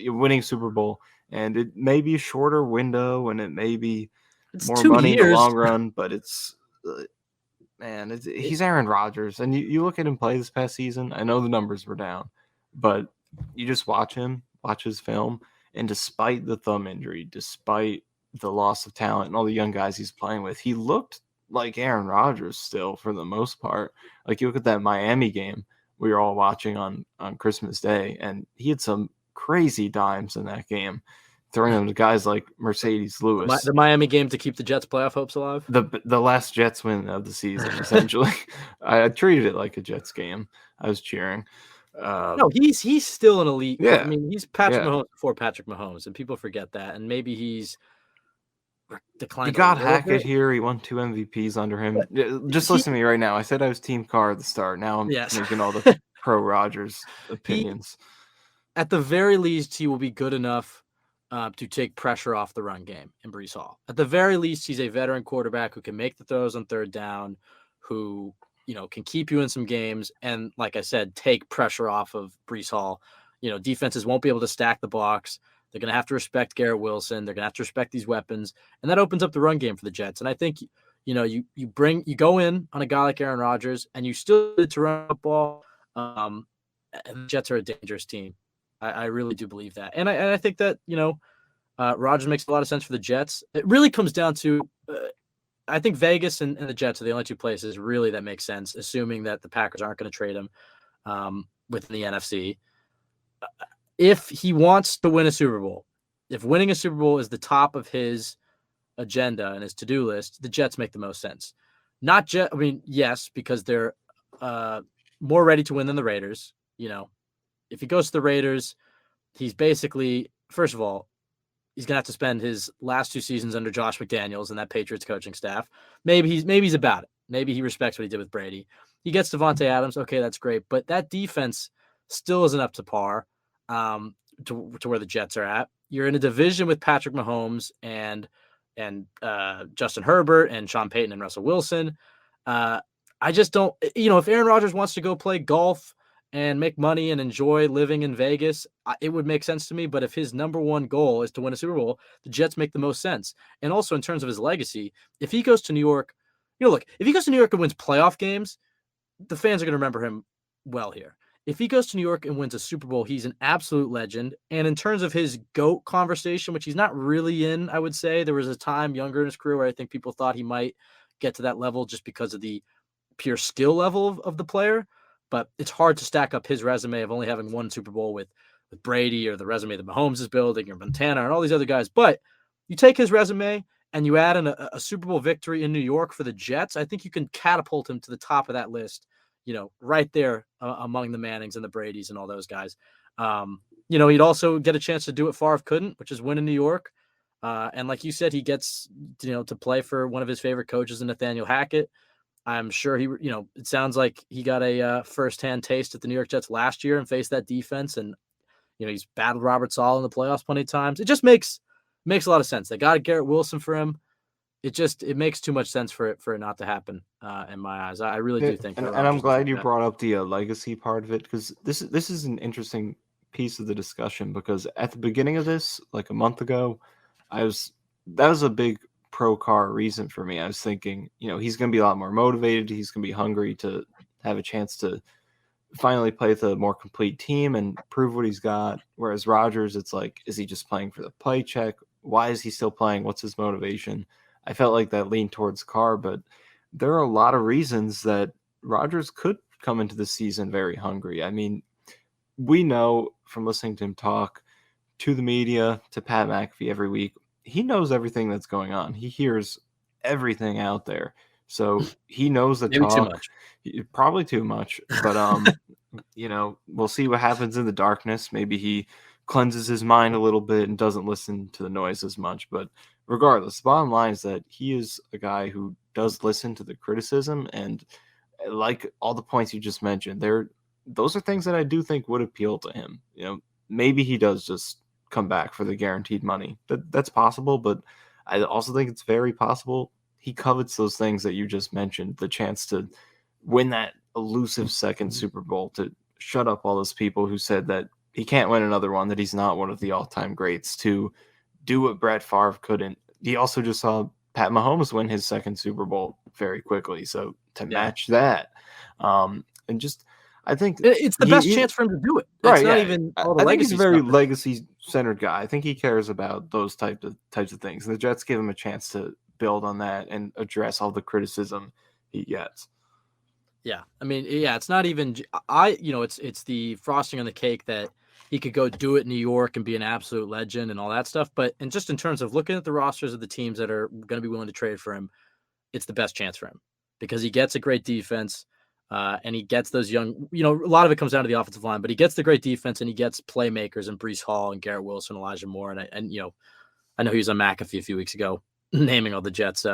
winning Super Bowl. And it may be a shorter window, and it may be more money in the long run, but it's he's Aaron Rodgers. And you look at him play this past season. I know the numbers were down, but you just watch his film, and despite the thumb injury, despite the loss of talent and all the young guys he's playing with, he looked like Aaron Rodgers still for the most part. Like, you look at that Miami game we were all watching on Christmas Day, and he had some crazy dimes in that game, throwing them to guys like Mercedes Lewis. The Miami game to keep the Jets' playoff hopes alive? The last Jets win of the season, essentially. I treated it like a Jets game. I was cheering. No, he's still an elite. Yeah. I mean, he's Patrick Mahomes before Patrick Mahomes, and people forget that. And maybe he's declined. He got Hackett here. He won 2 MVPs under him. Just listen to me right now. I said I was Team Carr at the start. Now I'm making all the pro Rodgers opinions. At the very least, he will be good enough to take pressure off the run game in Breece Hall. At the very least, he's a veteran quarterback who can make the throws on third down, who can keep you in some games, and like I said, take pressure off of Breece Hall. Defenses won't be able to stack the box. They're going to have to respect Garrett Wilson. They're going to have to respect these weapons, and that opens up the run game for the Jets. And I think you go in on a guy like Aaron Rodgers, and you still need to run the ball. And the Jets are a dangerous team. I really do believe that, and I think that Rodgers makes a lot of sense for the Jets. It really comes down to. I think Vegas and the Jets are the only two places really that make sense, assuming that the Packers aren't going to trade him within the NFC. If he wants to win a Super Bowl, if winning a Super Bowl is the top of his agenda and his to-do list, the Jets make the most sense. Yes, because they're more ready to win than the Raiders. If he goes to the Raiders, he's basically, first of all, he's going to have to spend his last 2 seasons under Josh McDaniels and that Patriots coaching staff. Maybe he's about it. Maybe he respects what he did with Brady. He gets Devontae Adams. Okay, that's great. But that defense still isn't up to par. to where the Jets are at. You're in a division with Patrick Mahomes and Justin Herbert and Sean Payton and Russell Wilson. I just don't, if Aaron Rodgers wants to go play golf and make money and enjoy living in Vegas, it would make sense to me. But if his number one goal is to win a Super Bowl, the Jets make the most sense. And also in terms of his legacy, if he goes to New York, look, if he goes to New York and wins playoff games, the fans are going to remember him well here. If he goes to New York and wins a Super Bowl, he's an absolute legend. And in terms of his GOAT conversation, which he's not really in, I would say, there was a time younger in his career where I think people thought he might get to that level just because of the pure skill level of the player. But it's hard to stack up his resume of only having one Super Bowl with Brady, or the resume that Mahomes is building, or Montana and all these other guys. But you take his resume and you add in a Super Bowl victory in New York for the Jets, I think you can catapult him to the top of that list, right there among the Mannings and the Bradys and all those guys. He'd also get a chance to do what Favre couldn't, which is win in New York. And like you said, he gets, to play for one of his favorite coaches in Nathaniel Hackett. I'm sure it sounds like he got a firsthand taste at the New York Jets last year and faced that defense. And, he's battled Robert Saleh in the playoffs plenty of times. It just makes a lot of sense. They got Garrett Wilson for him. It makes too much sense for it not to happen in my eyes. I really do think. And I'm glad you brought up the legacy part of it, because this is an interesting piece of the discussion, because at the beginning of this, like a month ago, that was a big pro Carr reason for me. I was thinking, he's going to be a lot more motivated. He's going to be hungry to have a chance to finally play with a more complete team and prove what he's got. Whereas Rodgers, it's like, is he just playing for the paycheck? Why is he still playing? What's his motivation? I felt like that leaned towards Carr, but there are a lot of reasons that Rodgers could come into the season very hungry. I mean, we know from listening to him talk to the media, to Pat McAfee every week, he knows everything that's going on. He hears everything out there. So he knows the Maybe talk. too much. Probably too much. But, we'll see what happens in the darkness. Maybe he cleanses his mind a little bit and doesn't listen to the noise as much. But regardless, the bottom line is that he is a guy who does listen to the criticism. And like all the points you just mentioned, those are things that I do think would appeal to him. Maybe he does just come back for the guaranteed money. That's possible, but I also think it's very possible he covets those things that you just mentioned, the chance to win that elusive second Super Bowl, to shut up all those people who said that he can't win another one, that he's not one of the all-time greats, to do what Brett Favre couldn't. He also just saw Pat Mahomes win his second Super Bowl very quickly. So to match that, and just, I think it's the best chance for him to do it. It's right, not yeah. even I all the think he's legacy a very stuff. legacy-centered guy. I think he cares about those types of things. And the Jets give him a chance to build on that and address all the criticism he gets. Yeah. I mean, yeah, it's not even it's the frosting on the cake that he could go do it in New York and be an absolute legend and all that stuff. But just in terms of looking at the rosters of the teams that are going to be willing to trade for him, it's the best chance for him because he gets a great defense. And he gets those young, a lot of it comes down to the offensive line, but he gets the great defense and he gets playmakers and Breece Hall and Garrett Wilson, Elijah Moore. And I know he was on McAfee a few weeks ago naming all the Jets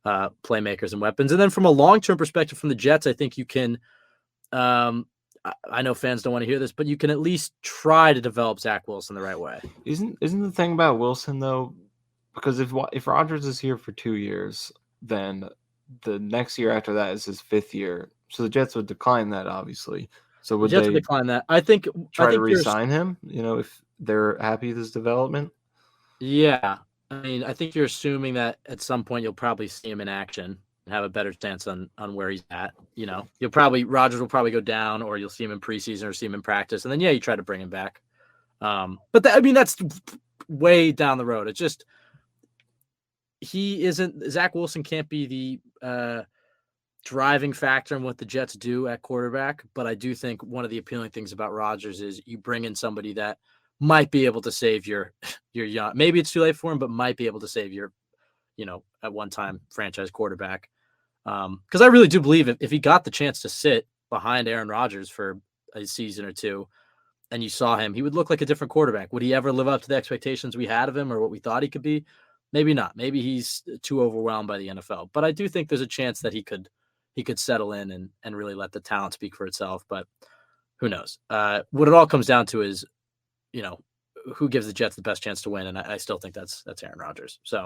playmakers and weapons. And then from a long-term perspective from the Jets, I think you can, I know fans don't want to hear this, but you can at least try to develop Zach Wilson the right way. Isn't the thing about Wilson though, because if Rodgers is here for 2 years, then the next year after that is his 5th year. So the Jets would decline that, obviously. So would they decline that? I think to re-sign him, if they're happy with his development? Yeah. I mean, I think you're assuming that at some point you'll probably see him in action and have a better stance on where he's at. Rodgers will probably go down, or you'll see him in preseason or see him in practice. And then, you try to bring him back. But that's way down the road. It's just, Zach Wilson can't be the driving factor in what the Jets do at quarterback. But I do think one of the appealing things about Rodgers is you bring in somebody that might be able to save your young. Maybe it's too late for him, but might be able to save your, at one time franchise quarterback. Because I really do believe if he got the chance to sit behind Aaron Rodgers for a season or two, and you saw him, he would look like a different quarterback. Would he ever live up to the expectations we had of him or what we thought he could be? Maybe not. Maybe he's too overwhelmed by the NFL. But I do think there's a chance that he could settle in and really let the talent speak for itself. But who knows? What it all comes down to is who gives the Jets the best chance to win, and I still think that's Aaron Rodgers. So,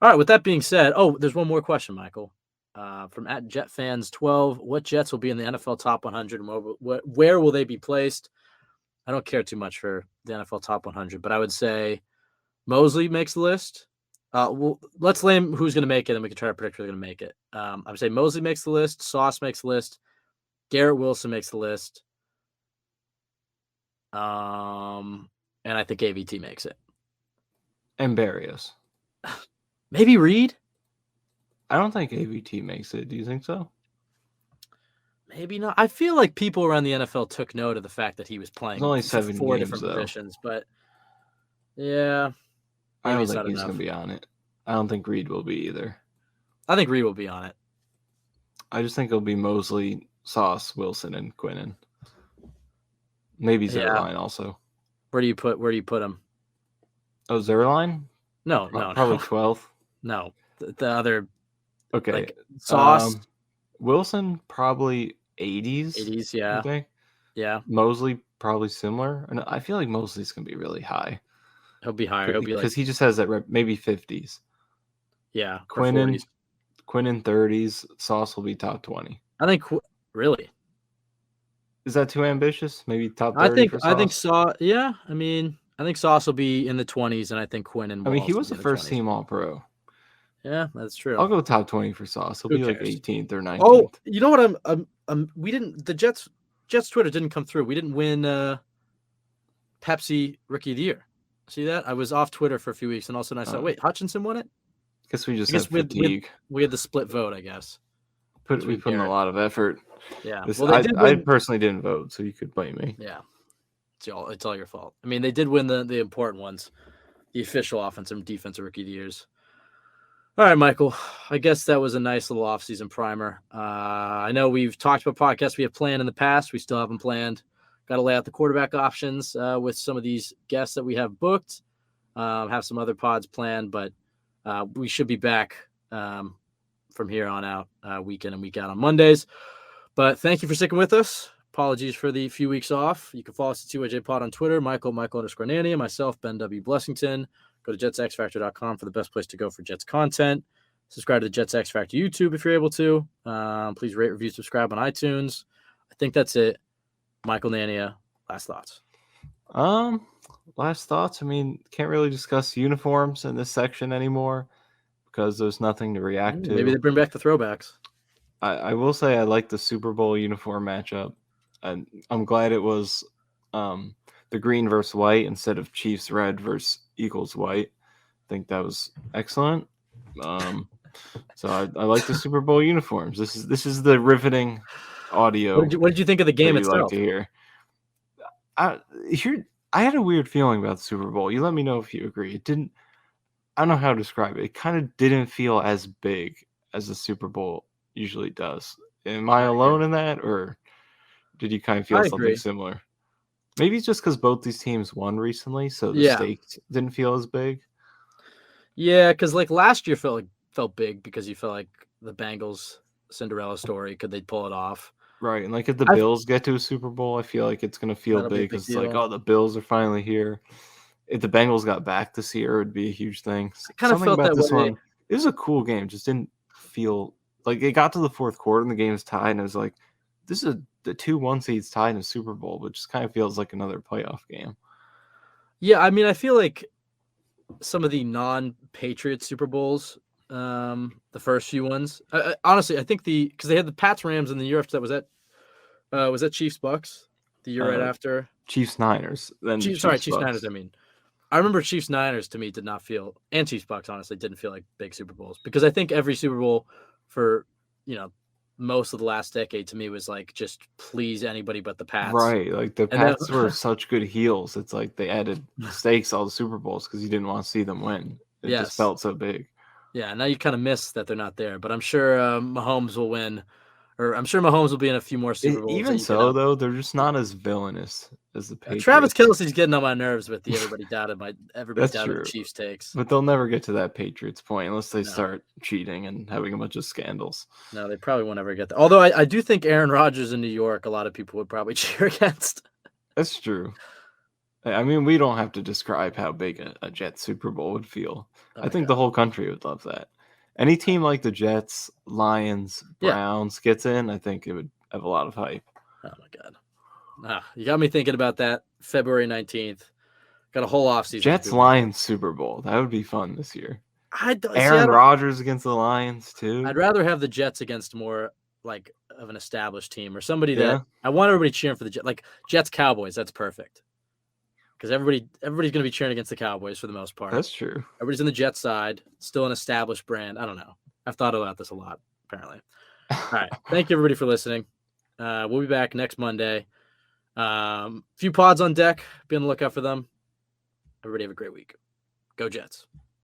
all right. With that being said, there's one more question, Michael, from @JetFans12. What Jets will be in the NFL Top 100, and where will they be placed? I don't care too much for the NFL Top 100, but I would say Mosley makes the list. Let's name who's going to make it, and we can try to predict who's going to make it. I would say Mosley makes the list. Sauce makes the list. Garrett Wilson makes the list. And I think AVT makes it. And Barrios. Maybe Reed? I don't think AVT makes it. Do you think so? Maybe not. I feel like people around the NFL took note of the fact that he was playing It's only 7 4 games, different though. positions, but yeah. I don't think he's going to be on it. I don't think Reed will be either. I think Reed will be on it. I just think it'll be Mosley, Sauce, Wilson, and Quinnen. Maybe Zerline also. Where do you put him? Oh, Zerline? No. Probably 12th. No, the other. Okay. Like Sauce. Wilson probably 80s. 80s, yeah. I think. Yeah. Mosley probably similar. And I feel like Mosley's gonna be really high. He'll be higher. He'll be because he just has that maybe 50s. Yeah. Quinnen 30s. Sauce will be top 20. I think really. Is that too ambitious? Maybe top 30 for Sauce? I think Sauce. Yeah, I mean, I think Sauce will be in the 20s, and I think Quinnen. He was the first team All-Pro. Yeah, that's true. I'll go top 20 for Sauce. He'll be like 18th or 19th. Oh, you know what? We didn't. The Jets Twitter didn't come through. We didn't win Pepsi Rookie of the Year. See that? I was off Twitter for a few weeks, and all of a sudden I saw, wait, Hutchinson won it. Guess we just had fatigue. We had the split vote, I guess. We put in a lot of effort. Yeah. I personally didn't vote, so you could blame me. Yeah. It's all your fault. I mean, they did win the important ones, the official offensive and defensive Rookie of the Years. All right, Michael. I guess that was a nice little offseason primer. I know we've talked about podcasts we have planned in the past. We still haven't planned. Got to lay out the quarterback options with some of these guests that we have booked. Have some other pods planned, but we should be back from here on out, week in and week out on Mondays. But thank you for sticking with us. Apologies for the few weeks off. You can follow us at TYJ Pod on Twitter, Michael_Nania, myself, Ben W. Blessington. Go to jetsxfactor.com for the best place to go for Jets content. Subscribe to the Jets X Factor YouTube if you're able to. Please rate, review, subscribe on iTunes. I think that's it. Michael Nania, last thoughts. Last thoughts. I mean, can't really discuss uniforms in this section anymore because there's nothing to react to. Maybe they bring back the throwbacks. I will say I like the Super Bowl uniform matchup. And I'm glad it was the green versus white instead of Chiefs red versus Eagles white. I think that was excellent. So I like the Super Bowl uniforms. This is the riveting audio. What did you think of the game itself? Like to hear. I had a weird feeling about the Super Bowl. You let me know if you agree. It didn't. I don't know how to describe it. It kind of didn't feel as big as the Super Bowl usually does. Am I alone in that, or did you kind of feel something similar? Maybe it's just because both these teams won recently, so the stakes didn't feel as big. Yeah, because like last year felt big because you felt like the Bengals Cinderella story. Could they pull it off? Right, and like if the Bills get to a Super Bowl, I feel like it's going to feel big because it's like, oh, the Bills are finally here. If the Bengals got back this year, it would be a huge thing. I kind of felt that this way. One, it was a cool game. Just didn't feel like it got to the fourth quarter and the game was tied, and it was like, this is the 2-1 seeds tied in a Super Bowl, but just kind of feels like another playoff game. Yeah, I mean, I feel like some of the non-Patriot Super Bowls, the first few ones, honestly, I think because they had the Pats Rams in the year after that. Was that Chiefs Bucks the year right after? Chiefs Niners. Chiefs Niners. I mean, I remember Chiefs Niners to me did not feel, and Chiefs Bucks honestly didn't feel like big Super Bowls because I think every Super Bowl for most of the last decade to me was like just please anybody but the Pats. Right, like the Pats were such good heels. It's like they added stakes all the Super Bowls because you didn't want to see them win. It just felt so big. Yeah, now you kind of miss that they're not there, but I'm sure Mahomes will win. Or I'm sure Mahomes will be in a few more Super Bowls. Even so, though, they're just not as villainous as the Patriots. Travis Kelce's getting on my nerves with the everybody doubted the Chiefs takes. But they'll never get to that Patriots point unless they start cheating and having a bunch of scandals. No, they probably won't ever get there. Although I do think Aaron Rodgers in New York, a lot of people would probably cheer against. That's true. I mean, we don't have to describe how big a Jets Super Bowl would feel. Oh I my think the god. whole country would love that. Any team like the Jets, Lions, Yeah. Browns gets in, I think it would have a lot of hype. Oh my god. You got me thinking about that. February 19th. Got a whole offseason to Jets do now. Lions Super Bowl. That would be fun this year. I don't see. Aaron Rodgers against the Lions I'd too. rather have the Jets against more like of an established team or somebody that Yeah, I want everybody cheering for the Jets. Like Jets Cowboys. That's perfect because everybody's going to be cheering against the Cowboys for the most part. that's true. Everybody's on the Jets side. Still an established brand. I don't know. I've thought about this a lot. Apparently. All right. Thank you everybody for listening. We'll be back next Monday. Few pods on deck. Be on the lookout for them. Everybody have a great week. Go Jets.